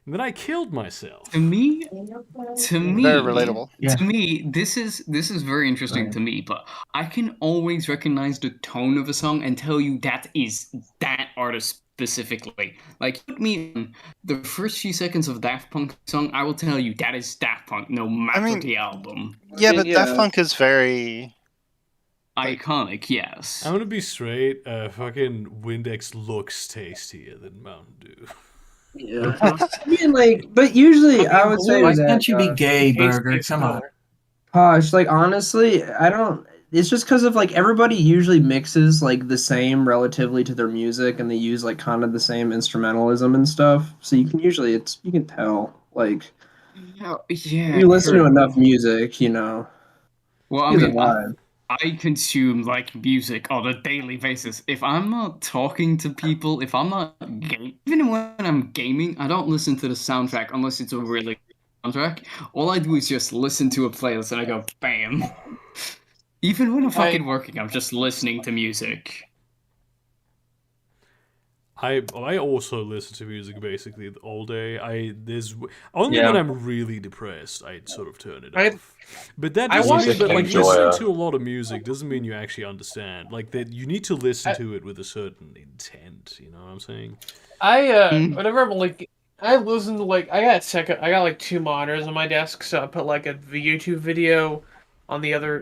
And then I killed myself. To me, Very relatable. To me, this is very interesting to me. But I can always recognize the tone of a song and tell you that is that artist specifically. Like, put me in the first few seconds of Daft Punk song, I will tell you that is Daft Punk, no matter the album. Yeah, but Daft Punk is very iconic. Yes. I'm gonna be straight. Fucking Windex looks tastier than Mountain Dew. Yeah. I mean, but usually I would say why can't you be gay, Burger? Come on. Gosh, honestly, I don't. It's just because of everybody usually mixes the same relatively to their music, and they use kind of the same instrumentalism and stuff. So you can usually you can tell you listen to enough music, Well, I mean, I consume music on a daily basis. If I'm not talking to people, if I'm not even when I'm gaming, I don't listen to the soundtrack unless it's a really good soundtrack. All I do is just listen to a playlist and I go, bam. Even when I'm fucking working, I'm just listening to music. I also listen to music basically all day. Only when I'm really depressed, I sort of turn it off. But that doesn't mean that listening to a lot of music doesn't mean you actually understand. That you need to listen to it with a certain intent. You know what I'm saying? Whenever I'm I listen to I got 2 monitors on my desk, so I put a YouTube video on the other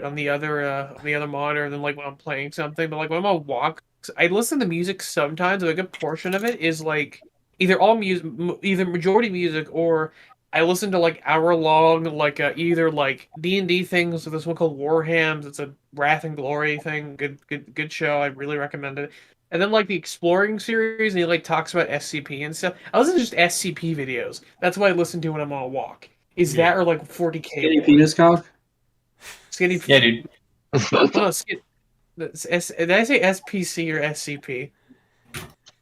monitor, and then when I'm playing something. But when I'm on walk, I listen to music sometimes. A good portion of it is either majority music, or I listen to hour-long either D&D things. So there's one called Warhams. It's a Wrath and Glory thing. Good show. I really recommend it. And then the Exploring series, and he talks about SCP and stuff. I listen to just SCP videos. That's what I listen to when I'm on a walk. That or 40K? Skinny penis cock. Skinny. Yeah, dude. No, did I say SPC or SCP?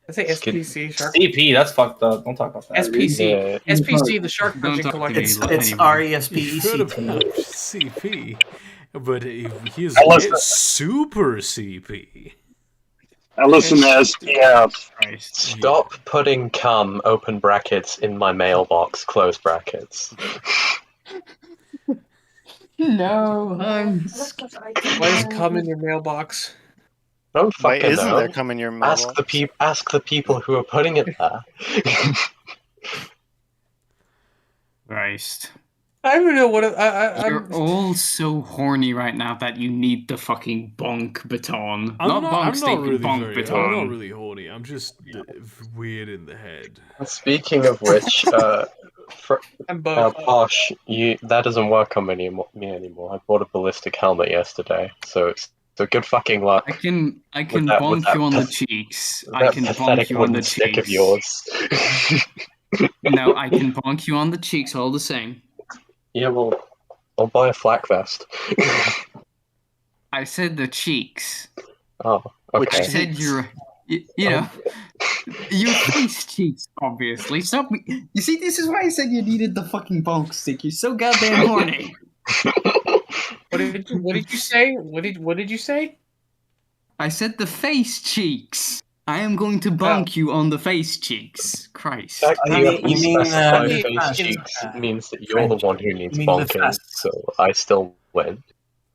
I say SPC. Shark. CP, that's fucked up. Don't talk about that. SPC. Yeah. SPC, the Shark Punching Collective. It's RESPEC. CP, but he's super CP. I listen to SPF. Stop putting cum, open brackets, in my mailbox, close brackets. No, Why is cum in your mailbox? Don't Why fucking isn't know. there cum in your mailbox? Ask the people who are putting it there. Christ. I don't know what You're all so horny right now that you need the fucking bonk baton. I'm not baton. really horny. I'm just weird in the head. Speaking of which, Posh, that doesn't work on me anymore. I bought a ballistic helmet yesterday, so good fucking luck. I can bonk you on the cheeks. I can bonk you on the stick cheeks. of yours. No, I can bonk you on the cheeks all the same. Yeah, well, I'll buy a flak vest. I said the cheeks. Oh, okay. I said your face cheeks, obviously. Stop me. You see, this is why I said you needed the fucking bonk stick. You're so goddamn horny. What did you say? What did you say? I said the face cheeks. I am going to bonk you on the face cheeks. Christ. You mean face cheeks means that you're the one who needs bonking, so I still win.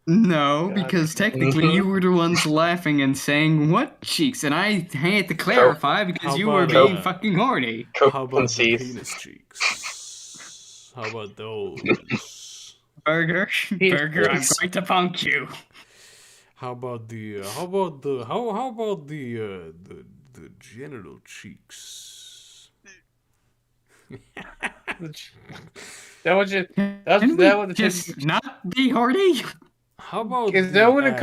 No, because technically you were the ones laughing and saying, what cheeks? And I had to clarify because you were being fucking horny. How about the penis cheeks? How about those? Burger, I'm going to bonk you. How about the genital cheeks? Just not be horny? How about is that what it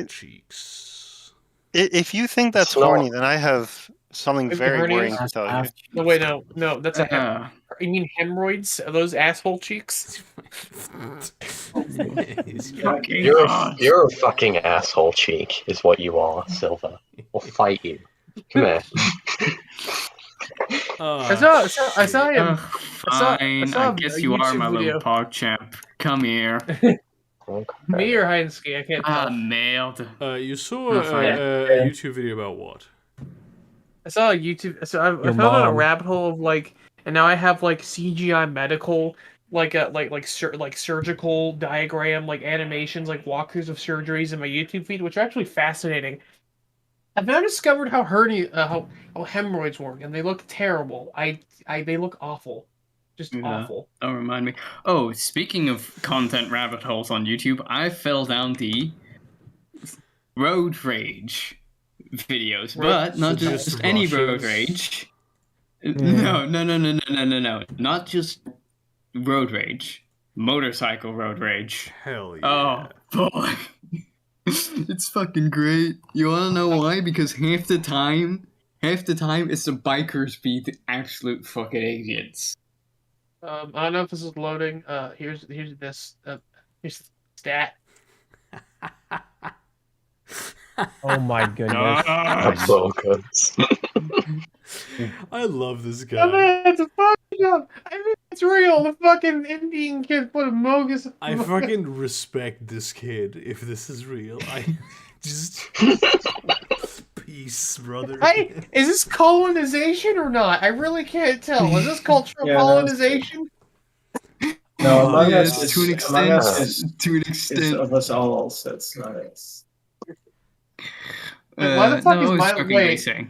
cheeks? If you think that's horny, then I have Something Like the very worrying hernias? to tell you. No, wait, no, that's a you mean hemorrhoids? Are those asshole cheeks? You're a fucking asshole cheek, is what you are, Silver. I'll fight you. Come here. I saw him. Fine, I guess you are my little pog champ. Come here. Me or Heinske? I can't tell. Nailed. You saw a YouTube video about what? I saw a YouTube. So I Your fell down a mom. rabbit hole of like, and now I have like CGI medical, like surgical diagram, like animations, like walkthroughs of surgeries in my YouTube feed, which are actually fascinating. I've now discovered how how hemorrhoids work, and they look terrible. They look awful, just awful. Don't remind me. Oh, speaking of content rabbit holes on YouTube, I fell down the road rage videos, but not just any road rage. No, not just road rage. Motorcycle road rage. Hell yeah. Oh boy. It's fucking great. You wanna know why? Because half the time it's the bikers being the absolute fucking idiots. I don't know if this is loading. Here's this. Here's the stat. Oh my goodness. That's so good. I love this guy. Oh, man, it's a fucking job. I mean, it's real. The fucking Indian kid put a mogus. I fucking respect this kid if this is real. I just peace, brother. Hey, is this colonization or not? I really can't tell. Is this cultural colonization? No, among Yeah, us, to an extent. To an It's extent. of us all, so it's not us. Why the fuck no, is it's my fucking wait? racing.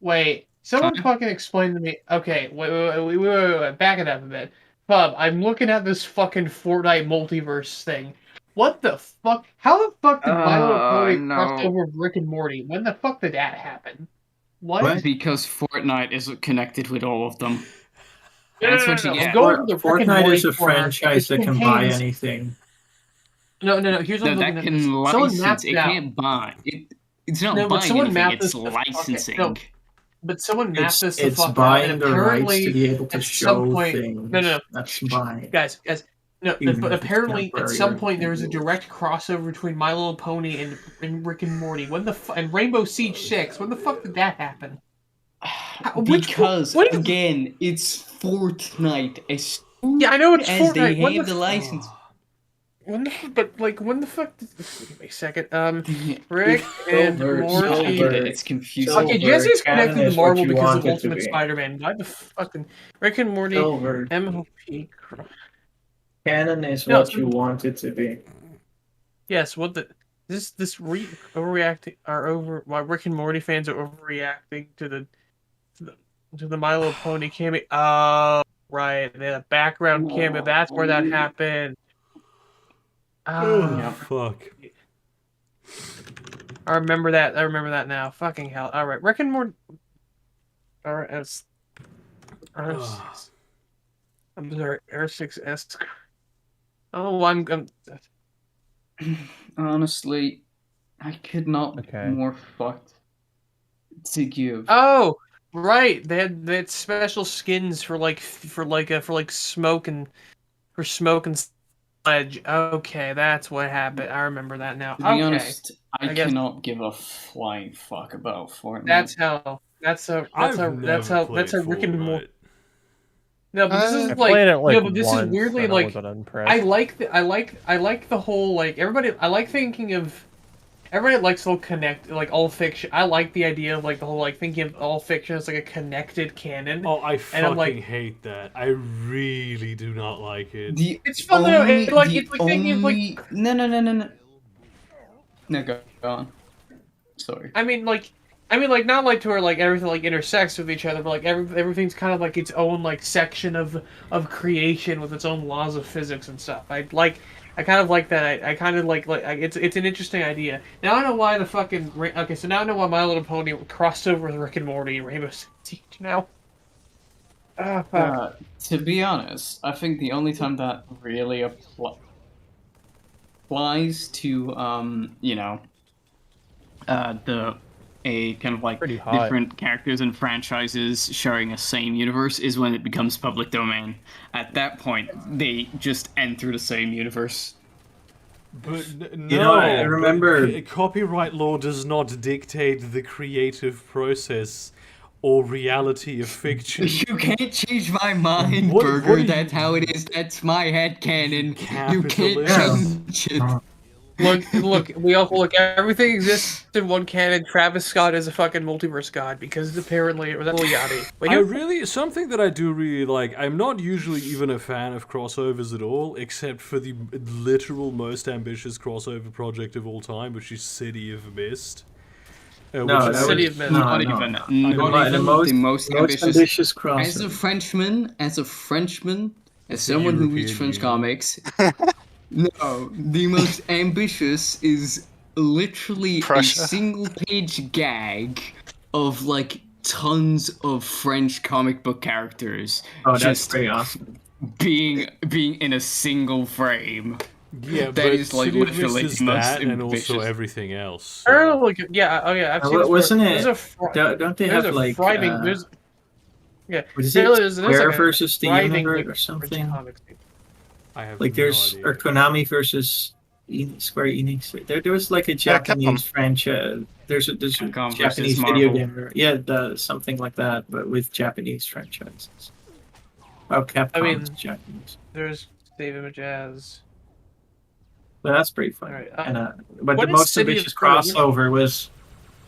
Wait, someone fucking explain to me. Okay, wait, back it up a bit. Bub, I'm looking at this fucking Fortnite multiverse thing. What the fuck? How the fuck did Milo Pony cross over with Rick and Morty? When the fuck did that happen? What? Because Fortnite is connected with all of them. No, That's what you get. Fortnite is a franchise that can buy anything. No. Here's what I'm looking that at. can license. It can't buy. It's not buying anything. It's licensing. Okay, no. But someone mapped this the It's fuck out, buying and the rights apparently to be able to at show some point, things. No. That's buying. Guys. No, Even but if it's apparently at temporary some or point there was a direct crossover between My Little Pony and Rick and Morty. When the and Rainbow Siege 6. When the fuck did that happen? Because again, it's Fortnite. Yeah, I know it's as Fortnite. They have the license. When the fuck? Wait a second. Rick and Morty. It's confusing. Okay, Jesse is connected to Marvel because of it to Ultimate be. Spider-Man. Why the fucking Rick and Morty? Silver. MOP. Canon is No, what you want it to be. Yes. What the overreacting are over? Why Rick and Morty fans are overreacting to the My Little Pony cameo? Oh, right. The background cameo. That's where that happened. Oh, fuck. I remember that now. Fucking hell. All right, Rick and Morty. All right, I'm sorry, R6S. Oh, I'm. Honestly, I could not be more fucked to give. Oh, right. They had special skins for smoke and sludge. Okay, that's what happened. I remember that now. To be honest, I cannot give a flying fuck about Fortnite. That's how Rick and Morty. No, but this is this is weirdly like I like the whole like everybody. I like thinking of everybody likes the whole all fiction. I like the idea of like the whole like thinking of all fiction as like a connected canon. Oh, I fucking hate that. I really do not like it. It's fun though. It's like thinking of like no. No, go on. Sorry. I mean not like to where like everything like intersects with each other, but like everything's kind of like its own like section of creation with its own laws of physics and stuff. I kind of like that. I kind of like it's an interesting idea. Now I know why the fucking so now I know why My Little Pony crossed over with Rick and Morty and Rainbow Siege now. To be honest, I think the only time that really applies to the a kind of like Pretty hot. different characters and franchises sharing a same universe is when it becomes public domain. At that point, they just enter the same universe. But no, You know, I remember- copyright law does not dictate the creative process or reality of fiction. You can't change my mind, What Burger. are you- That's how it is. That's my headcanon. You can't Capitalist. change it. Look, everything exists in one canon. Travis Scott is a fucking multiverse god because apparently it was a yachty. Something that I do really like, I'm not usually even a fan of crossovers at all, except for the literal most ambitious crossover project of all time, which is City of Mist. No, that City of Mist. Not even the most ambitious crossover. As a Frenchman, as someone who reads French comics, no, the most ambitious is literally Prussia. a single-page gag of like tons of French comic book characters. Oh, that's just pretty awesome. Being in a single frame. Yeah, That but is like City of Mist literally is the most that and ambitious. also everything else. Oh, like, yeah, I've seen. Wasn't there's it? Don't they there's have a like? thriving, there's, yeah, What is there's it? Square like a versus the thriving, Universe like, or French something? comics. I have Like no there's idea. or Konami versus Square Enix. There was like a Japanese French. There's a Capcom Japanese versus video Marvel. game. Something like that, but with Japanese franchises. Oh, Capcom. I mean, Japanese. There's David Majaz. But that's pretty funny. Alright, But what the is most City of ambitious Mist? crossover was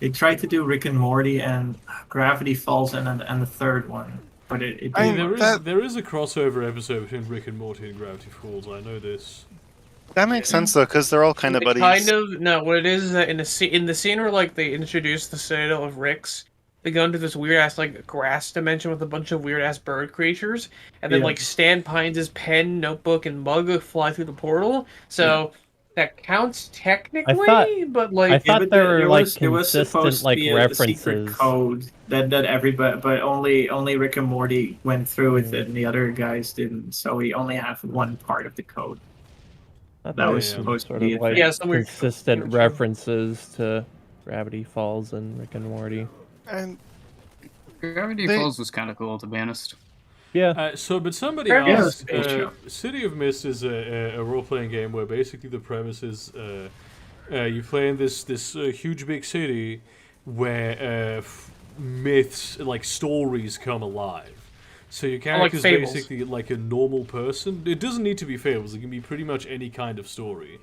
they tried to do Rick and Morty and Gravity Falls and the third one, but it didn't. There is a crossover episode between Rick and Morty and Gravity Falls. I know this. That makes sense though, because they're all kind of buddies. Kind of no. What it is that in the scene where like they introduce the Citadel of Ricks, they go into this weird ass like grass dimension with a bunch of weird ass bird creatures, and then Yeah. like Stan Pines' pen, notebook, and mug fly through the portal. So that counts technically, but like I thought there were like there was supposed consistent to like be a secret references. code that everybody, but only Rick and Morty went through with it, and the other guys didn't. So we only have one part of the code. I thought That there was some supposed to sort be of a like thing. some weird- consistent references to Gravity Falls and Rick and Morty. And Gravity They- Falls was kind of cool, to be honest. Yeah. But somebody Yeah, asked, it's true. City of Mist is a role-playing game where basically the premise is you play in this huge big city where myths, like stories, come alive. So your character is Fables. basically like a normal person. It doesn't need to be fables. It can be pretty much any kind of story.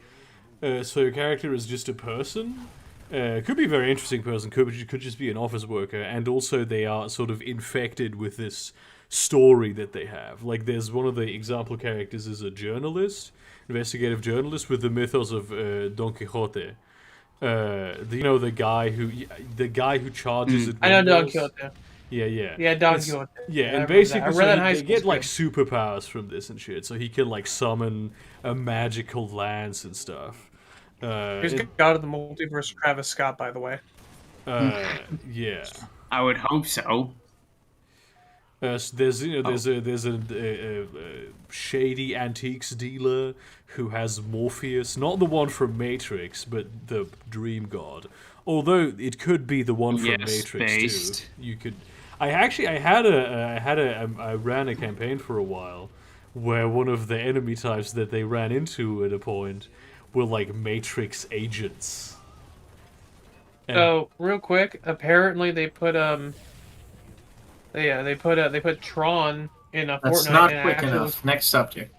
So your character is just a person. Could be a very interesting person. Could just be an office worker. And also they are sort of infected with this story that they have. Like there's one of the example characters is a journalist, investigative journalist with the mythos of Don Quixote. The guy who charges at I know Don windows. Quixote. Yeah. Yeah, Don It's- Quixote. Yeah, I and remember basically that. I so read that in he- high they school get like school. superpowers from this and shit. So he can like summon a magical lance and stuff. Here's it- God of the Multiverse, Travis Scott, by the way. yeah. I would hope so. So there's a shady antiques dealer who has Morpheus, not the one from Matrix, but the Dream God. Although it could be the one from Yes, Matrix based. too. You could. I ran a campaign for a while where one of the enemy types that they ran into at a point were like Matrix agents. And- So real quick, apparently they put they put Tron in a That's Fortnite. not and it quick actually enough. looks- Next subject.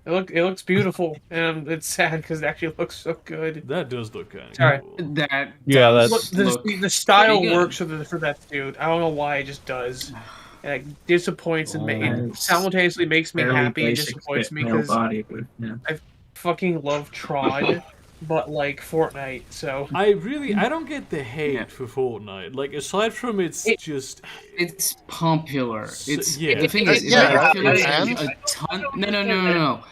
It looks beautiful, and it's sad because it actually looks so good. That does look kind of Sorry. cool. That Yeah, does that's- Look, look the style pretty good. works for that dude. I don't know why it just does. And it disappoints and it It's simultaneously makes me Fairly happy and basic disappoints fit me male because body, but yeah. fucking love Tron, but like Fortnite. So I don't get the hate for Fortnite. Like aside from it's It's popular. It's yeah. the thing is, Yeah, there's and? a ton. No.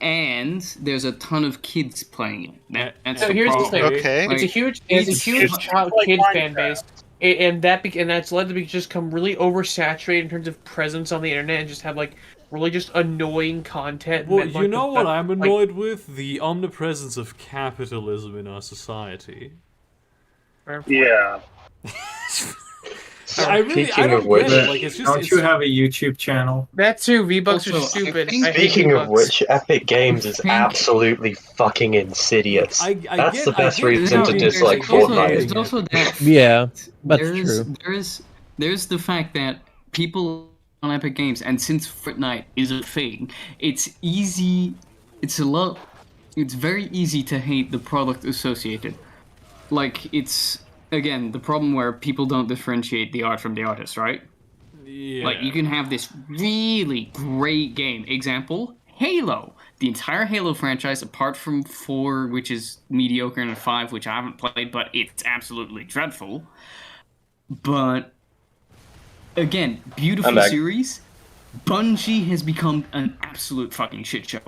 And there's a ton of kids playing it. That's So the here's the problem. thing. Okay. It's a huge child kid fan base, and that's led to become really oversaturated in terms of presence on the internet and just have like really just annoying content. Well, and, you like, know the- what I'm like- annoyed with? The omnipresence of capitalism in our society. Yeah. I don't get it. Like, it's just. Don't you have a YouTube channel? That too. V-Bucks are Also, stupid. Speaking of which, Epic Games is absolutely fucking insidious. That's the best reason to dislike Fortnite. There's also that. Yeah, that's true. There's the fact that people on Epic Games, and since Fortnite is a thing, it's easy. It's very easy to hate the product associated. Like, it's, again, the problem where people don't differentiate the art from the artist, right? Yeah. Like, you can have this really great game. Example, Halo. The entire Halo franchise, apart from 4, which is mediocre, and 5, which I haven't played, but it's absolutely dreadful. But, again, beautiful series. Bungie has become an absolute fucking shit show.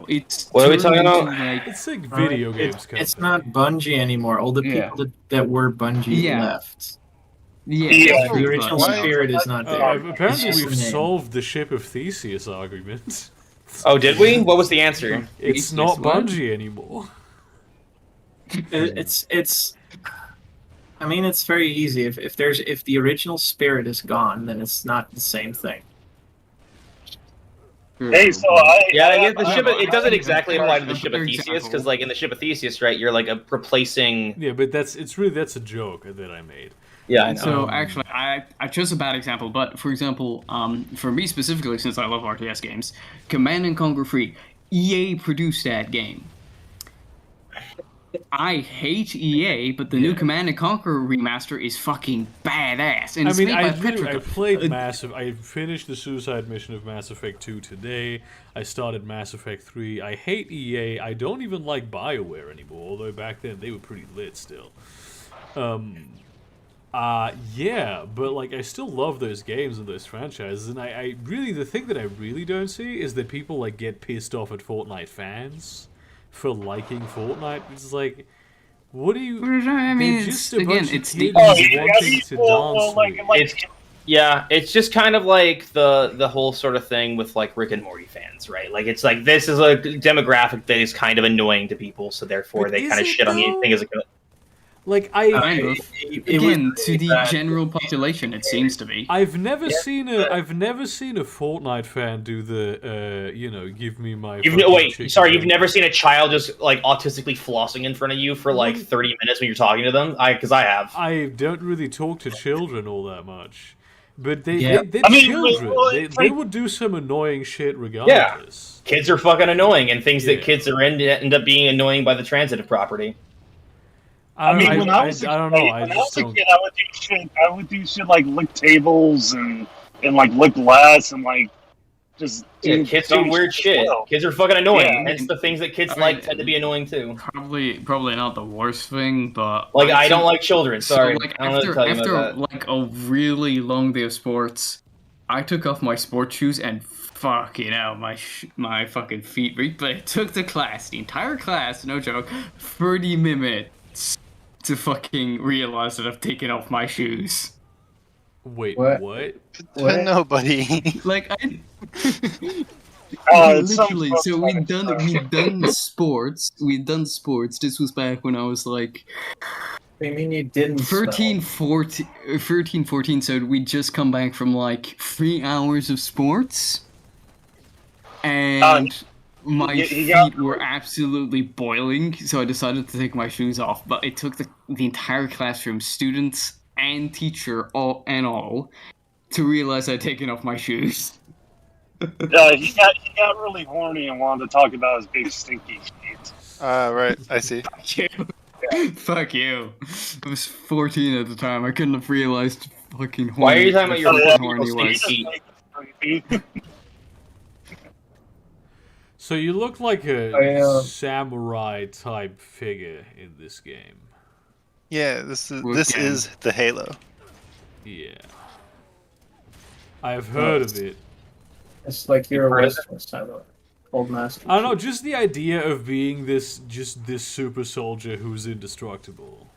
What are we talking about? It's like video games. It's not Bungie anymore. All the people that were Bungie left. Yeah, the original spirit is not there. Apparently, we've solved the Ship of Theseus argument. Oh, did we? What was the answer? It's not Bungie anymore. It's. I mean, it's very easy. If the original spirit is gone, then it's not the same thing. Hey, so it doesn't exactly apply to the Ship of Theseus, because like in the Ship of Theseus, right, you're like replacing. Yeah, but that's a joke that I made. Yeah, I know. So actually, I chose a bad example, but for example, for me specifically, since I love RTS games, Command & Conquer Free, EA produced that game. I hate EA, but the new Command & Conquer remaster is fucking badass. And I played I finished the suicide mission of Mass Effect 2 today. I started Mass Effect 3. I hate EA. I don't even like BioWare anymore, although back then they were pretty lit still. Yeah, but like I still love those games and those franchises, and I really, the thing that I really don't see is that people like get pissed off at Fortnite fans for liking Fortnite. It's like, what do you? I mean, just again, bunch of it's kids the wanting to dance. It's just kind of like the whole sort of thing with like Rick and Morty fans, right? Like it's like this is a demographic that is kind of annoying to people, so therefore they kind of shit on anything as a. Like again, to the general population, it seems to be. I've never seen a Fortnite fan do the give me my. You've never seen a child just like autistically flossing in front of you for like 30 minutes when you're talking to them? Because I have. I don't really talk to children all that much, but they're children. They would do some annoying shit regardless. Yeah, kids are fucking annoying, and things that kids are in end up being annoying by the transitive property. I mean, when I was a kid, I would do shit like lick tables and like lick glass and like just. Yeah, kids do weird shit. Well. Kids are fucking annoying. Hence the things that kids like tend to be annoying too. Probably not the worst thing, but like I don't like children. Sorry, so, like, after like a really long day of sports, I took off my sports shoes and fucking hell, my fucking feet. But it took the entire class, no joke, 30 minutes. To fucking realize that I've taken off my shoes. Wait, what? No, buddy. Like I literally. So we'd done sports. This was back when I was like. I mean, you didn't. 13, 14. So we'd just come back from like 3 hours of sports, and. My feet were absolutely boiling, so I decided to take my shoes off. But it took the entire classroom, students and teacher, all to realize I'd taken off my shoes. Yeah, he got really horny and wanted to talk about his big stinky feet. Right, I see. Fuck you. I was 14 at the time. I couldn't have realized fucking horny. Why are you talking about your horny feet? So you look like a samurai type figure in this game. Yeah, this is the Halo. Yeah, I've heard of it. It's like you're a West old master. I don't know, just the idea of being this super soldier who's indestructible.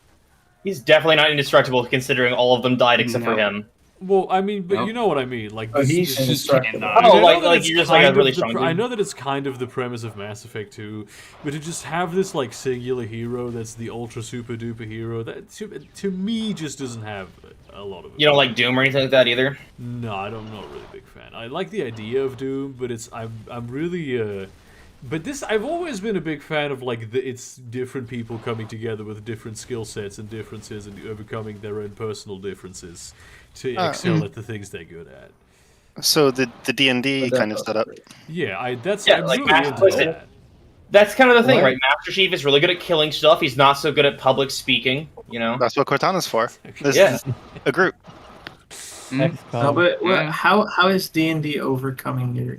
He's definitely not indestructible, considering all of them died except for him. Well, I mean, but you know what I mean. Like, he's indestructible. You're just like a really strong dude. I know that it's kind of the premise of Mass Effect 2, but to just have this like singular hero that's the ultra super duper hero, that to me just doesn't have a lot of it. You don't like Doom or anything like that either? No, I'm not really a big fan. I like the idea of Doom, but I'm really but this I've always been a big fan of like it's different people coming together with different skill sets and differences and overcoming their own personal differences to excel at the things they're good at. So the D&D kind of setup. Yeah, I'm like really into that. That's kind of the thing, right? Master Chief is really good at killing stuff. He's not so good at public speaking, you know? That's what Cortana's for. This Yeah. is a group. No, but how is D&D overcoming your?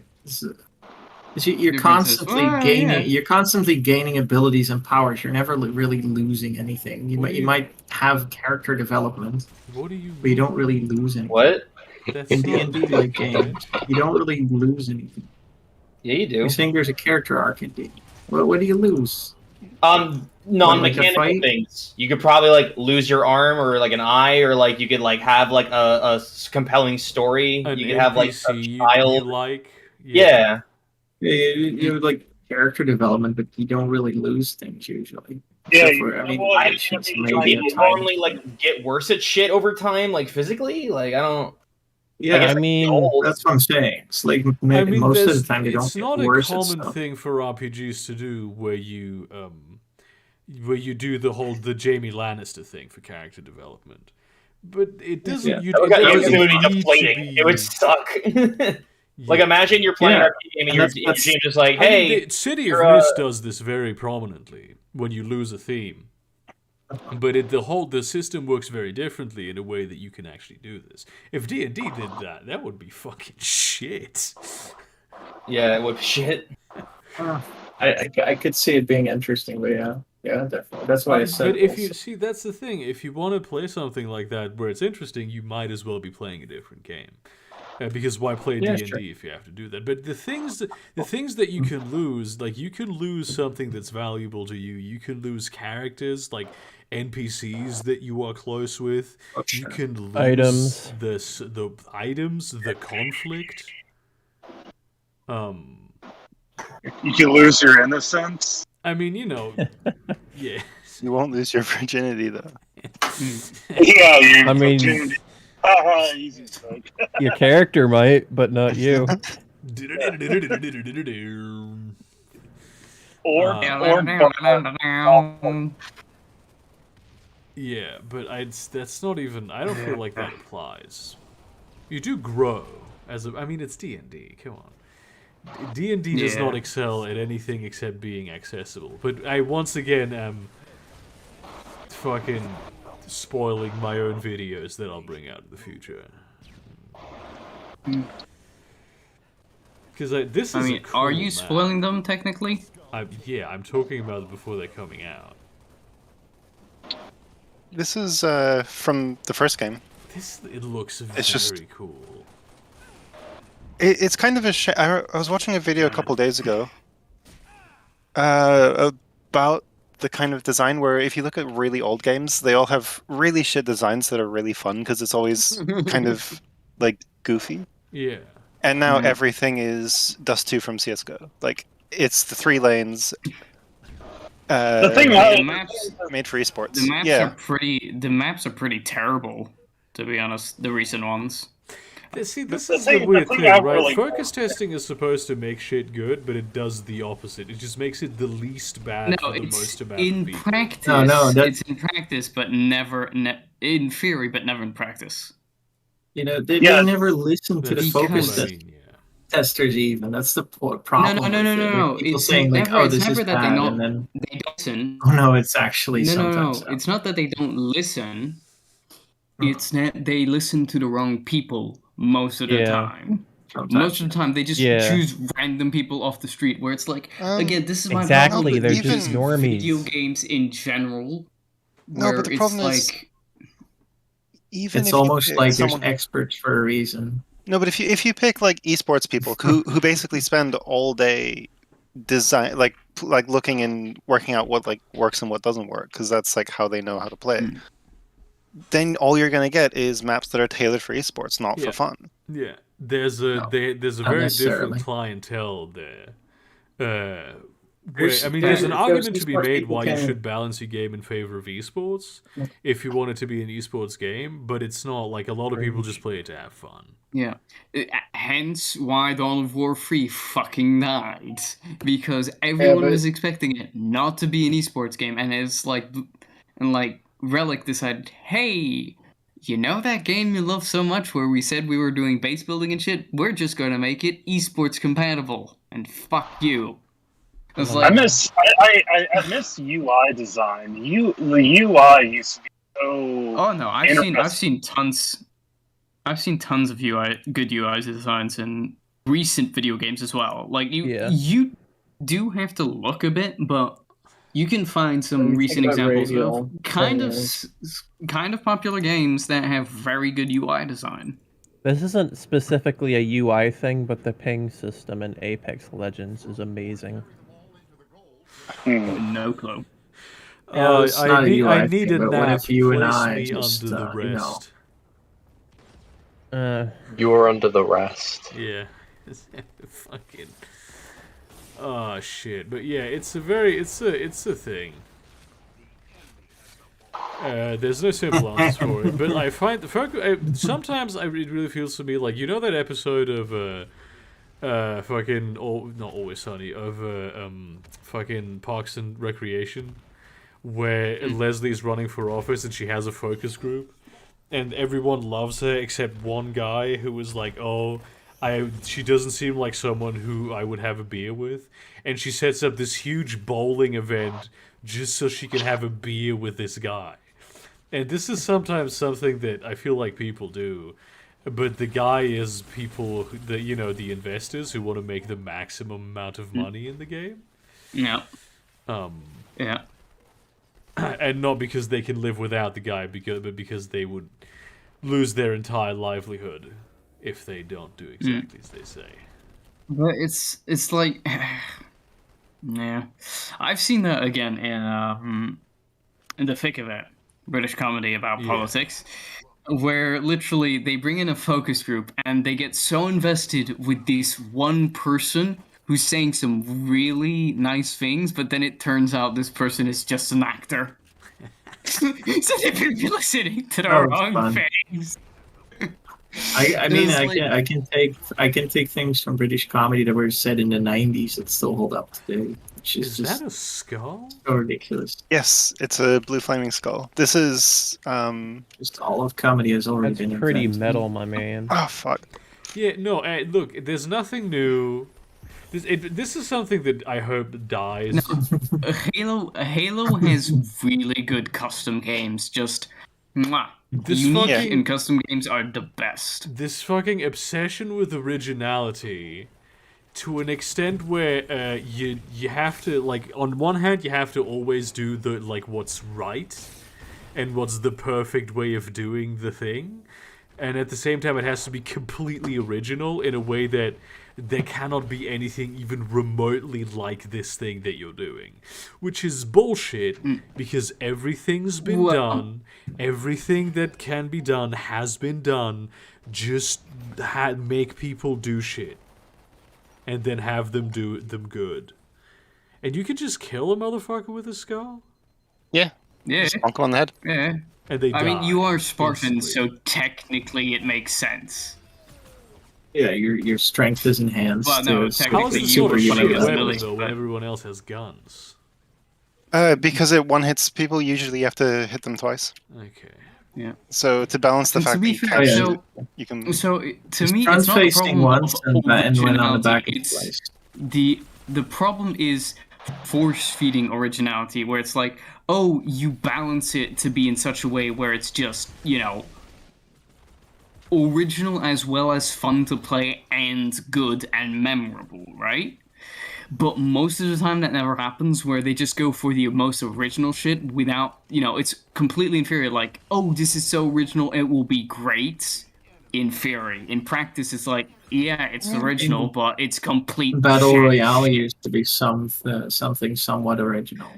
You're constantly gaining. You're constantly gaining abilities and powers. You're never really losing anything. You might have character development. What do you? But you don't really lose anything. What? In D&D like games, you don't really lose anything. Yeah, you do. You're saying there's a character arc in D&D. What do you lose? Non-mechanical things. You could probably like lose your arm or like an eye, or like you could like have like a compelling story. You could have like a child. Yeah. You like character development, but you don't really lose things usually. Yeah, people normally like get worse at shit over time, like physically. Like I don't. Yeah, I mean that's what I'm saying. It's like most of the time they don't It's get not a worse at common stuff. thing for RPGs to do where you do the Jamie Lannister thing for character development, but it doesn't. It would suck. Like imagine you're playing an RPG game and your game just like, hey, City of Mist does this very prominently when you lose a theme. But the system works very differently in a way that you can actually do this. If D&D did that, that would be fucking shit. Yeah, it would be shit. I could see it being interesting, but yeah, definitely. That's why I said. But if you see, that's the thing. If you want to play something like that where it's interesting, you might as well be playing a different game. Because why play D&D if you have to do that? But the things that you can lose, like you can lose something that's valuable to you. You can lose characters like NPCs that you are close with. You can lose items, the items, the conflict. You can lose your innocence. I mean, yeah. You won't lose your virginity though. Yeah, I mean. Virginity. Easy strike. Your character might, but not you. Yeah, but that's not even. I don't feel like that applies. You do grow I mean, it's D&D. Come on, D&D does not excel at anything except being accessible. But I once again am fucking spoiling my own videos that I'll bring out in the future. Because this is. I mean, are you spoiling them technically? I'm talking about it before they're coming out. This is from the first game. It looks very cool. It's kind of a shame. I was watching a video a couple days ago about the kind of design where if you look at really old games, they all have really shit designs that are really fun because it's always kind of like goofy. Yeah. And now everything is Dust 2 from CSGO. Like it's the 3 lanes. The thing made for esports. The maps are pretty terrible, to be honest. The recent ones. See, this is the weird thing, right? Really Focus testing is supposed to make shit good, but it does the opposite. It just makes it the least bad for the most amount of people. Practice. It's in practice, but never in theory, but never in practice. They never listen to the focus testers even. That's the problem. No. People saying like, "Oh, this is bad," and then they don't listen. Oh no, it's actually sometimes. No. It's not that they don't listen. It's that they listen to the wrong people most of the time. Most of the time, they just choose random people off the street. Where it's like, again, this is my problem. They're just normies. Video games in general. No, but the problem is, it's almost like there's experts for a reason. No, but if you pick like esports people who basically spend all day design like looking and working out what like works and what doesn't work because that's like how they know how to play. Then all you're gonna get is maps that are tailored for esports, not for fun. Yeah, there's a very different clientele there, there's an argument to be esports made people why you can- should balance your game in favor of esports if you want it to be an esports game, but it's not. Like, a lot of people just play it to have fun. Yeah. Hence why Dawn of War 3 fucking died. Because everyone was expecting it not to be an esports game, and it's like Relic decided, hey, you know that game you love so much where we said we were doing base building and shit? We're just gonna make it esports compatible. And fuck you. It's I miss UI design. The UI used to be so. Oh no, I've seen tons of good UI designs in recent video games as well. Like you do have to look a bit, but you can find some recent examples of kind of popular games that have very good UI design. This isn't specifically a UI thing, but the ping system in Apex Legends is amazing. No clue. I need a nap. What if you and Place I me just, under the rest. You were under the rest. Yeah. Fucking. Oh shit! But yeah, it's a thing. There's no simple answers for it, but I find sometimes it really feels to me like, you know that episode of not Always Sunny, of fucking Parks and Recreation, where Leslie's running for office and she has a focus group, and everyone loves her except one guy who was like, she doesn't seem like someone who I would have a beer with, and she sets up this huge bowling event just so she can have a beer with this guy. And this is sometimes something that I feel like people do, but the guy is people, the investors who want to make the maximum amount of money in the game. Yeah. Yeah. And not because they can live without the guy, but because they would lose their entire livelihood if they don't do exactly as they say. But it's like, yeah, I've seen that again in the thick of it, British comedy about politics, where literally they bring in a focus group and they get so invested with this one person who's saying some really nice things, but then it turns out this person is just an actor. So they've been listening to the wrong things. I can take things from British comedy that were said in the 90s that still hold up today. Is that a skull? So ridiculous. Yes, it's a blue flaming skull. This is just all of comedy has already been pretty invented. metal, my man. Oh fuck. Yeah, no, look, there's nothing new. This is something that I hope dies. No, Halo has really good custom games. Just unique and custom games are the best. This fucking obsession with originality, to an extent where you have to, like, on one hand you have to always do the what's right, and what's the perfect way of doing the thing, and at the same time it has to be completely original in a way that there cannot be anything even remotely like this thing that you're doing. Which is bullshit, because everything's been done, everything that can be done has been done, just make people do shit. And then have them do them good. And you can just kill a motherfucker with a skull? Yeah. Yeah. Just bonk him on the head. Yeah. And they die. I mean, you are Spartan, so technically it makes sense. Yeah, your strength is enhanced. Well, no, How is technically it you sort are of one of shit those weapon, millions, though, when but- everyone else has guns? Because it one hits people, usually you have to hit them twice. Okay. Yeah. So to balance the And to fact be that fair, you can... So to Just me, it's not a front-facing problem once of and went on the back of originality. twice. The problem is force-feeding originality, where it's like, oh, you balance it to be in such a way where it's just, original as well as fun to play and good and memorable, right? But most of the time that never happens, where they just go for the most original shit without, it's completely inferior. Like, oh, this is so original, it will be great. In theory. In practice, it's like, yeah, it's original, but it's complete Battle shit. Royale used to be something somewhat original.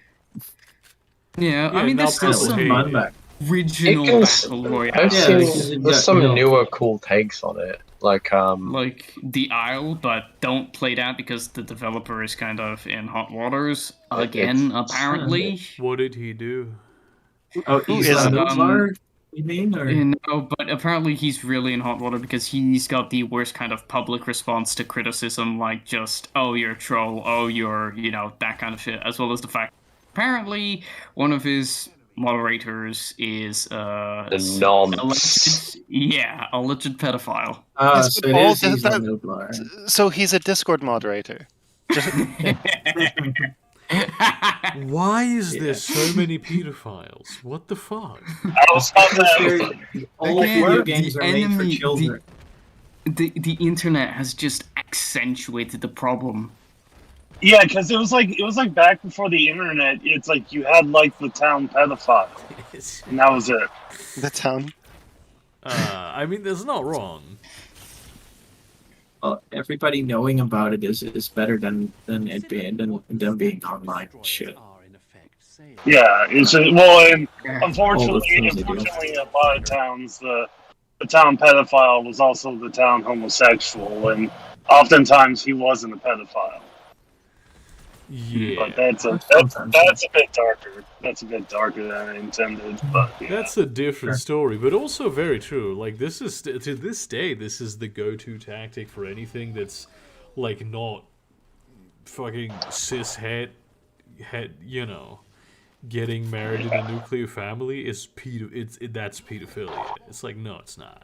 Yeah, I mean, there's still some fun back. original It can- Battle Royale. I've seen there's some newer cool takes on it. Like The Isle, but don't play that because the developer is kind of in hot waters again, apparently. What did he do? Oh, he's a Nublar, you mean? Or? No, but apparently he's really in hot water because he's got the worst kind of public response to criticism, like just, oh, you're a troll, oh, you're, that kind of shit, as well as the fact apparently one of his moderators is the nonce. Alleged pedophile. So he's a Discord moderator. Why is there so many pedophiles? What the fuck? All video games are made for children. The internet has just accentuated the problem. Yeah, because it was like back before the internet. It's like you had like the town pedophile, and that was it. The town. I mean, that's not wrong. Well, everybody knowing about it is better than it being them being online shit. Yeah, it's and unfortunately, in a lot of towns, the town pedophile was also the town homosexual, and oftentimes he wasn't a pedophile. Yeah, but that's a bit darker. That's a bit darker than I intended. But that's a different story, but also very true. Like this is to this day, this is the go-to tactic for anything that's like not fucking cis het, getting married in a nuclear family is that's pedophilia. It's like no, it's not.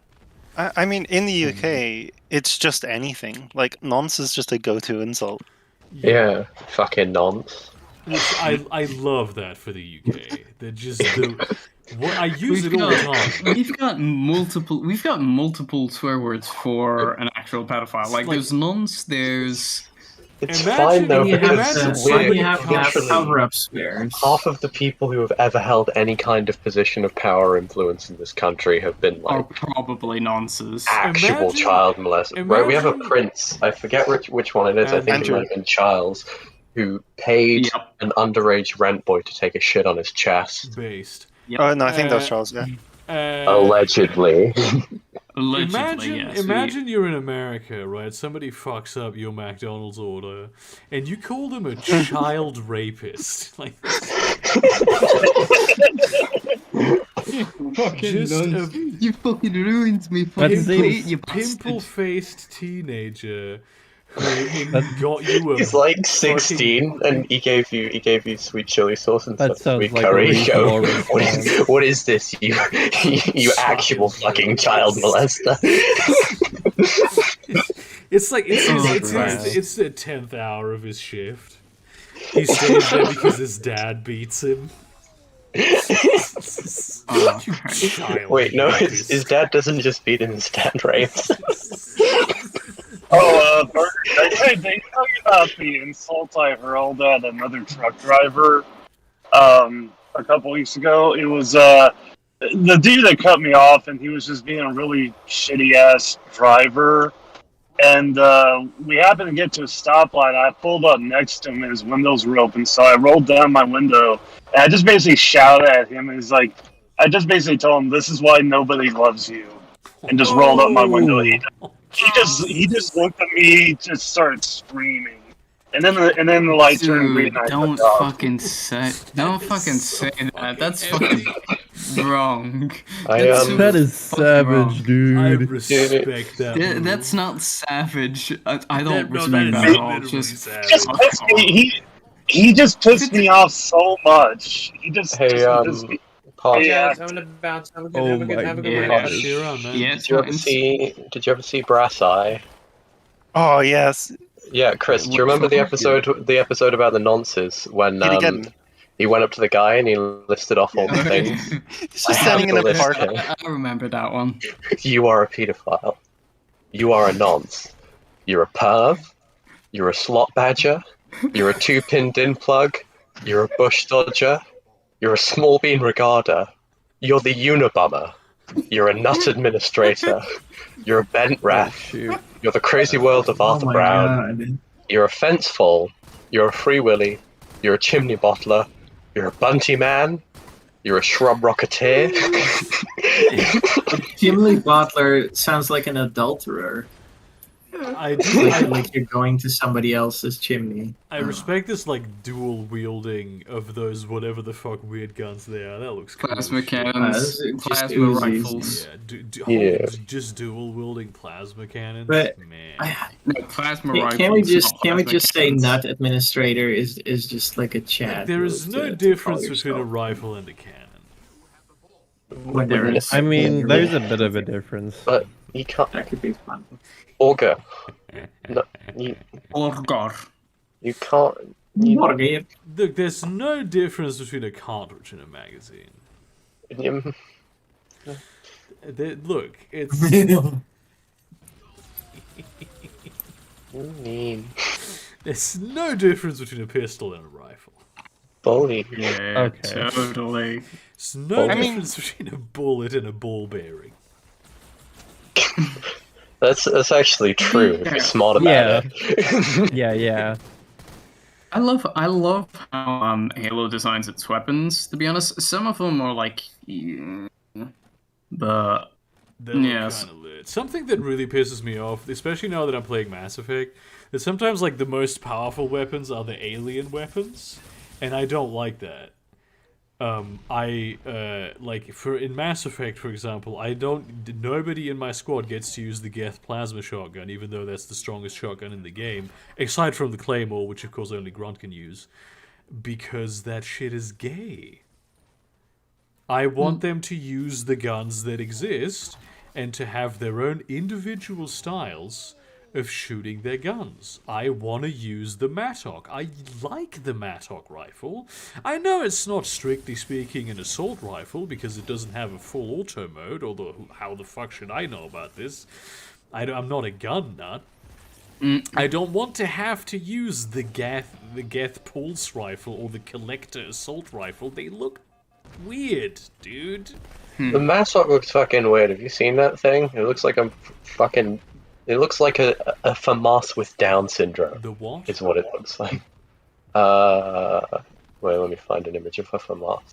I mean, in the UK, it's just anything. Like nonce is just a go-to insult. Yeah, fucking nonce. Which I love that for the UK. They're just I use it all the time. We've got multiple swear words for an actual pedophile. Like there's nonce, there's. It's fine though because you have cover-up swears. Half of the people who have ever held any kind of position of power or influence in this country have been like probably nonces. Actual child molesters. Right, we have a prince. I forget which one it is. I think it might have been Charles, who paid an underage rent boy to take a shit on his chest. Based. Yep. Oh no, I think that was Charles. Yeah. Allegedly. Imagine you're in America, right? Somebody fucks up your McDonald's order, and you call them a child rapist. Like, you fucking ruined me. Pimple-faced teenager who got you a. He's like 16, and he gave you sweet chili sauce and sweet like curry. You go, what is this? You actual fucking child molester. It's like it's the 10th hour of his shift. He stays there because his dad beats him. Wait, no, his dad doesn't just beat him, his dad rapes. Burger, they tell you about the insult I hurled at another truck driver a couple weeks ago. It was the dude that cut me off, and he was just being a really shitty-ass driver. And we happened to get to a stoplight. I pulled up next to him, and his windows were open, so I rolled down my window, and I just basically shouted at him, and I just basically told him, "This is why nobody loves you," and just rolled up my window. He just looked at me, just started screaming, and then the light turned green. Don't fucking say that. That's fucking wrong. That is savage, wrong. Dude. I respect that. That's not savage. I don't respect that at all. He just pissed me off so much. He just pissed me. Yeah, having a bounce. Have a good night. Did you ever see Brass Eye? Oh yes. Yeah, Chris. Do you remember the episode about the nonces when he went up to the guy and he listed off all the things? He's just standing in a park. I remember that one. You are a pedophile. You are a nonce. You're a perv. You're a slot badger. You're a two-pin din plug. You're a bush dodger. You're a small bean regarder. You're the Unabomber. You're a nut administrator. You're a bent ref. You're the crazy world of Arthur Brown. God. You're a fence fall. You're a free willy. You're a chimney bottler. You're a bunty man. You're a shrub rocketeer. Chimney Bottler sounds like an adulterer. I do. Like you're going to somebody else's chimney. I respect this like dual wielding of those whatever the fuck weird guns they are. That looks cool. Plasma as shit. cannons, plasma rifles. Yeah, just dual wielding plasma cannons. But man, No, plasma rifles. Can't we just not say cannons. nut administrator is just like a chat? there is no difference between a rifle and a cannon. When there is, I mean, there's a bit of a difference. But you can't. that could be fun. Auger. No, you Orgar. can't. Look, there's no difference between a cartridge and a magazine. Look, it's. There's no difference between a pistol and a rifle. Bully. Yeah, Okay. totally. There's no difference between a bullet and a ball bearing. That's actually true if you're smart about it. Yeah. I love how Halo designs its weapons. To be honest, some of them are like, but yes. Kind of lit. Something that really pisses me off, especially now that I'm playing Mass Effect, is sometimes like the most powerful weapons are the alien weapons, and I don't like that. Like in Mass Effect, for example, nobody in my squad gets to use the Geth plasma shotgun, even though that's the strongest shotgun in the game, aside from the Claymore, which of course only Grunt can use, because that shit is gay. I want them to use the guns that exist and to have their own individual styles of shooting their guns. I want to use the Mattock. I like the Mattock rifle. I know it's not strictly speaking an assault rifle because it doesn't have a full auto mode, although how the fuck should I know about this? I'm not a gun nut. I don't want to have to use the Geth Pulse rifle or the Collector assault rifle. They look weird, dude. The Mattock looks fucking weird. Have you seen that thing? It looks like It looks like a FAMAS with Down syndrome. The what? Is what it looks like. Wait, let me find an image of a FAMAS.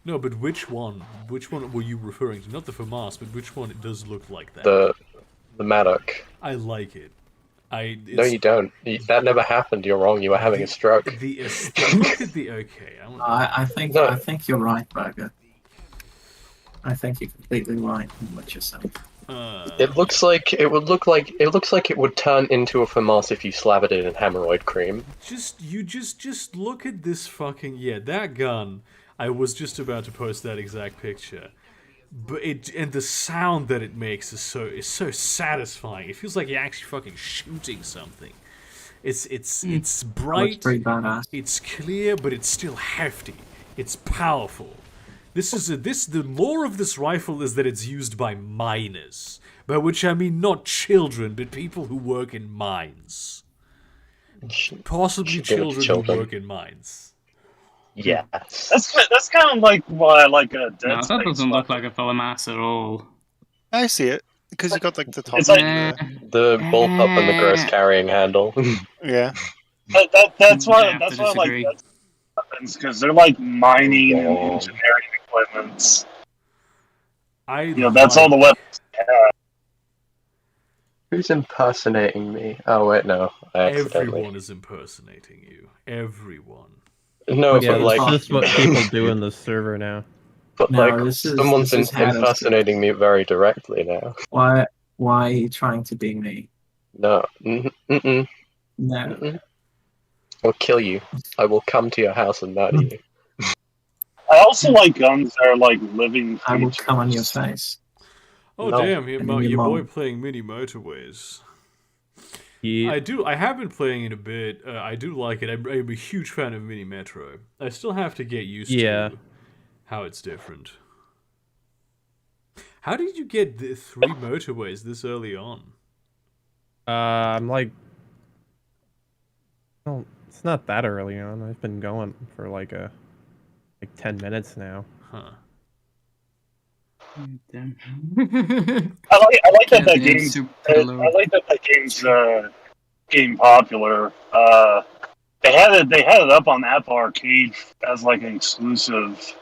No, but which one? Which one were you referring to? Not the FAMAS, but which one? It does look like that. The Mattock. I like it. No, you don't. That never happened. You're wrong. You were having a stroke. I think you're right, Burger. I think you're completely right in what you're saying. It looks like it would turn into a FAMAS if you slathered it in hemorrhoid cream. Just look at this fucking that gun. I was just about to post that exact picture. But the sound that it makes is so satisfying. It feels like you're actually fucking shooting something. It's bright. Pretty badass. It's clear, but it's still hefty. It's powerful. The lore of this rifle is that it's used by miners, by which I mean not children, but people who work in mines. Possibly children who work in mines. Yes. That's kind of like why I like a Dead No, Space. that doesn't look like a FAMAS at all. I see it because you got like the top. It's like the bullpup and the gross carrying handle. Yeah. That's why I disagree. like Dead Space, because they're like mining and engineering equipments. That's all the weapons. Who's impersonating me? Oh wait, no. Everyone is impersonating you. Everyone. No, Yeah, but like that's just what people do in the server now. But someone's impersonating me very directly now. Why are you trying to be me? No. No. I'll kill you. I will come to your house and murder you. I also like guns that are like living. I will come on your face. Oh No. damn! Your boy playing Mini Motorways. Yeah. I have been playing it a bit. I do like it. I'm a huge fan of Mini Metro. I still have to get used to how it's different. How did you get the 3 motorways this early on? I'm like, well, it's not that early on. I've been going for like 10 minutes now. Huh. I like that game's game popular. They had it up on Apple Arcade as like an exclusive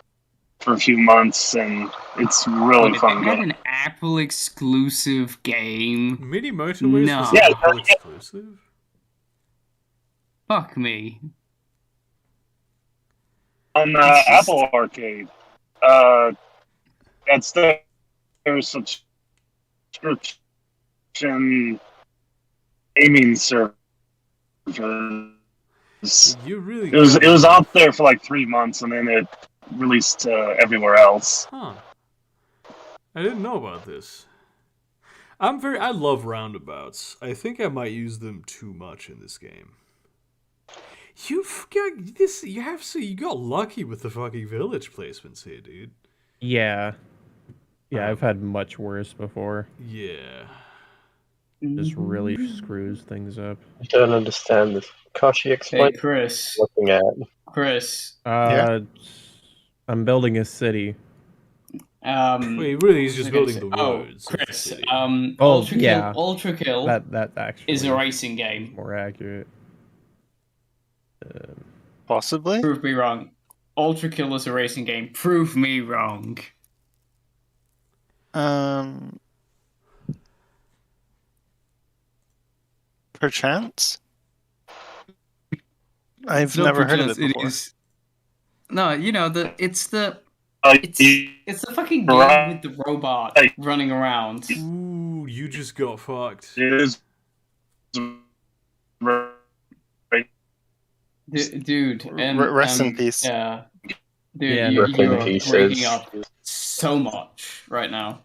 for a few months, and it's really Wait, fun they had game. an Apple exclusive game. Mini Motorways No. was Yeah, Apple exclusive. Fuck me. On Apple Arcade, that's their subscription gaming service. You really It was out there for like 3 months, and then it released everywhere else. Huh. I didn't know about this. I love roundabouts. I think I might use them too much in this game. You got lucky with the fucking village placements here, dude. Yeah. Yeah, I've had much worse before. Yeah. Just really screws things up. I don't understand this. Kashi, explain. Hey, Chris. Looking at. Chris. I'm building a city. Wait, really, he's just building the roads. Chris. Ultra Kill. Ultra Kill. That actually is a racing game. More accurate. Possibly. Prove me wrong. Ultra Kill is a racing game. Prove me wrong. Perchance. I've never heard of it before. No, you know it's the fucking game with the robot running around. Ooh, you just got fucked. It is. Dude, and rest in peace. Yeah, dude, Yeah, you're pieces. breaking up so much right now.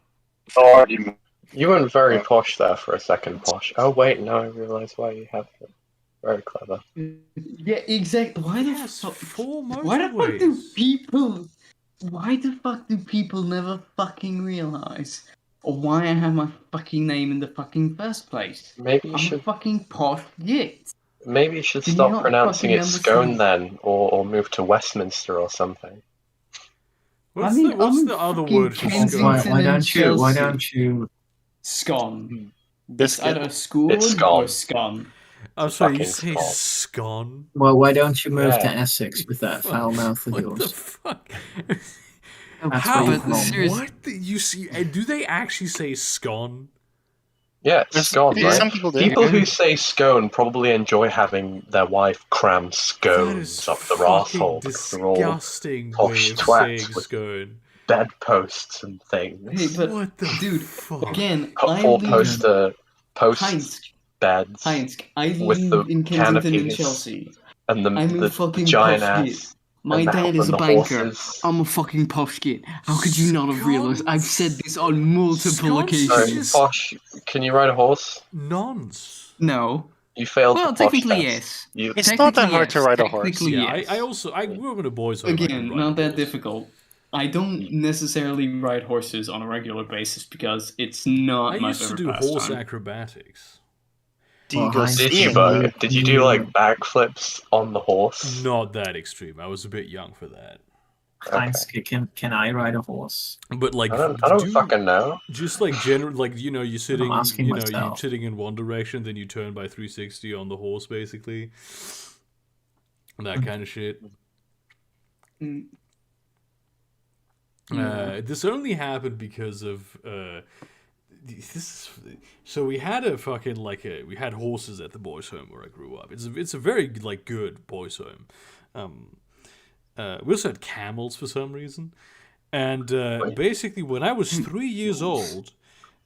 You went very posh there for a second, Posh. Oh wait, no, I realise why you have it. Very clever. Yeah, exactly. Why the fuck? Why the fuck do people? Why the fuck do people never fucking realize? Or why I have my fucking name in the fucking first place? Maybe you I'm should. a fucking posh git. Maybe you should Can you stop not pronouncing fucking it scone understand? then, or move to Westminster or something. What's I'm the other fucking word for Kensington scone? Why and don't Chelsea. you? Scone. It's Biscuit. either school It's or scone. scone. I'm sorry, you Fucking say scone. scone? Well, why don't you move to Yeah. Essex with that foul mouth of What the yours? fuck? That's How? where you're from. What? You see? Do they actually say scone? Yeah, it's scone, Yeah, right? some people do. People who say scone probably enjoy having their wife cram That is scones up their fucking arsehole because they're all disgusting way posh of twats saying with scone. bedposts and things. Hey, but What the dude, fuck? again, I Four live poster post Heinz. beds Heinz, I with live the in Kensington and canopies Chelsea. and I'm a the fucking giant posh ass. kid. My and the- dad is and a the banker. horses. I'm a fucking posh kid. How could you not have realized? I've said this on multiple Scones Sorry, occasions. Posh, can you ride a horse? Nonce. No. You failed Well, the posh technically, test. yes. You, It's not that Technically, hard to yes. ride a horse. Technically, Yeah, yes. I grew up in a boys' home. I Again, could ride not a that horse. difficult. I don't necessarily ride horses on a regular basis because it's not I my used to favorite do horse pastime. acrobatics. Do you go Heinz, did skiing? you, Bert? Did you do like backflips on the horse? Not that extreme. I was a bit young for that. Heinz, can I ride a horse? But like, I don't fucking know. just like general, like you're sitting, asking you're myself. sitting in one direction, then you turn by 360 on the horse, basically. That kind of shit. Mm. This only happened because of so we had a fucking we had horses at the boys' home where I grew up. It's a very like good boys' home. We also had camels for some reason, and basically when I was 3 years old,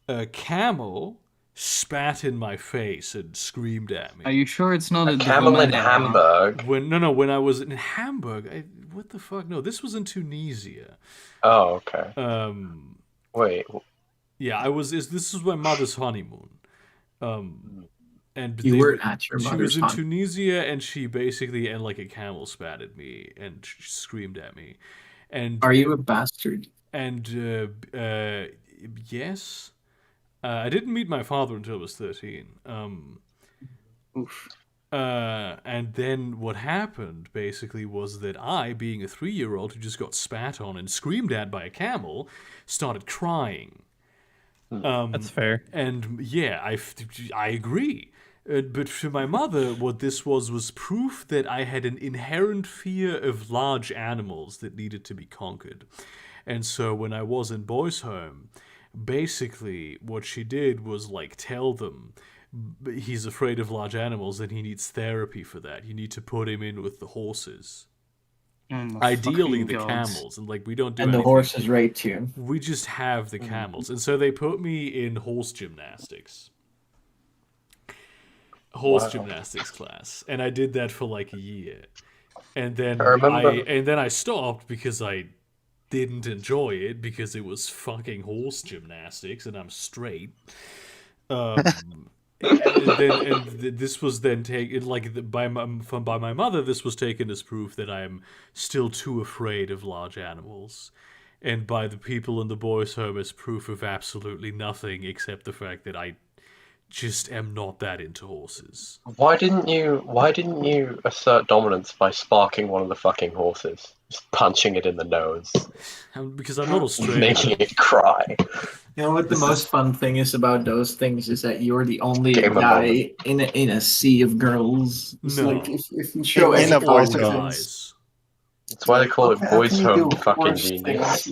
a camel spat in my face and screamed at me. Are you sure it's not a Camel in developmental- Hamburg. When I was in Hamburg, what the fuck? No, this was in Tunisia. Oh, okay. Wait. Yeah, I was. This was my mother's honeymoon. And You were at your she mother's was in honeymoon. Tunisia, and she basically like a camel spat at me and she screamed at me. And Are you a bastard? And yes, I didn't meet my father until I was 13. Oof. And then what happened basically was that I, being a 3-year-old who just got spat on and screamed at by a camel, started crying. That's fair. And yeah, I agree. But for my mother, what this was proof that I had an inherent fear of large animals that needed to be conquered. And so when I was in boys' home, basically what she did was like tell them he's afraid of large animals and he needs therapy for that. You need to put him in with the horses. Ideally the camels, and like we don't do and anything. the horses raped you. We just have the camels. And so they put me in horse gymnastics. Gymnastics class. And I did that for like a year. And then I stopped because I didn't enjoy it because it was fucking horse gymnastics and I'm straight. This was then taken by my mother. This was taken as proof that I am still too afraid of large animals, and by the people in the boys' home as proof of absolutely nothing except the fact that I just am not that into horses. Why didn't you assert dominance by sparking one of the fucking horses, just punching it in the nose? Because I'm not Australian. Making it cry. You know what the most fun thing is about those things is that you're the only guy in a sea of girls. It's like if you show in a boys' guys. That's why they call it boys' home fucking genius.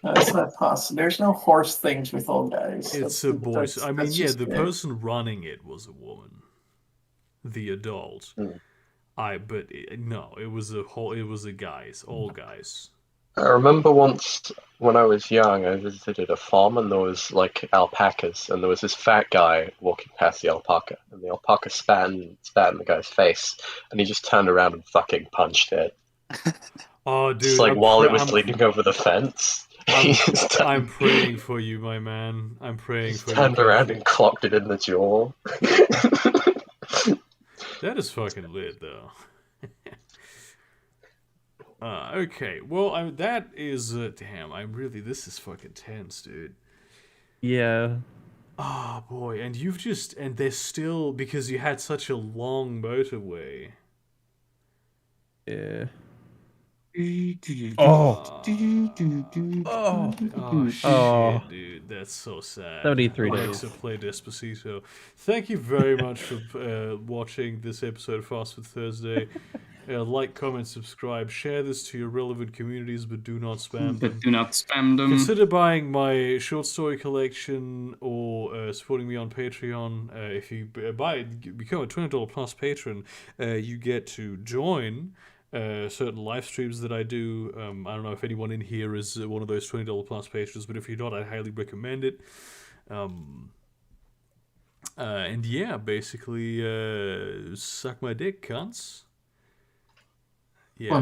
That's not possible. There's no horse things with all guys. It's a boys. I mean, yeah, the person running it was a woman, the adult. No, it was a guys, all guys. I remember once when I was young, I visited a farm and there was like alpacas, and there was this fat guy walking past the alpaca, and the alpaca spat in the guy's face, and he just turned around and fucking punched it. Oh, dude! Just like while it was leaning over the fence. I'm praying for you, my man. I'm praying for you. Turned around and clocked it in the jaw. That is fucking lit, though. Okay, well, that is damn. This is fucking tense, dude. Yeah. Oh boy, and there's still, because you had such a long motorway. Yeah. Oh shit, dude, that's so sad. 73 days. Alexa, play Despacito. Thank you very much for watching this episode of Fast Food Thursday. Like, comment, subscribe, share this to your relevant communities, but do not spam them. Consider buying my short story collection or supporting me on Patreon. If you become a $20 plus patron, you get to join certain live streams that I do. I don't know if anyone in here is one of those $20 plus patrons, but if you're not, I highly recommend it. And yeah, basically, suck my dick, cunts. Yeah.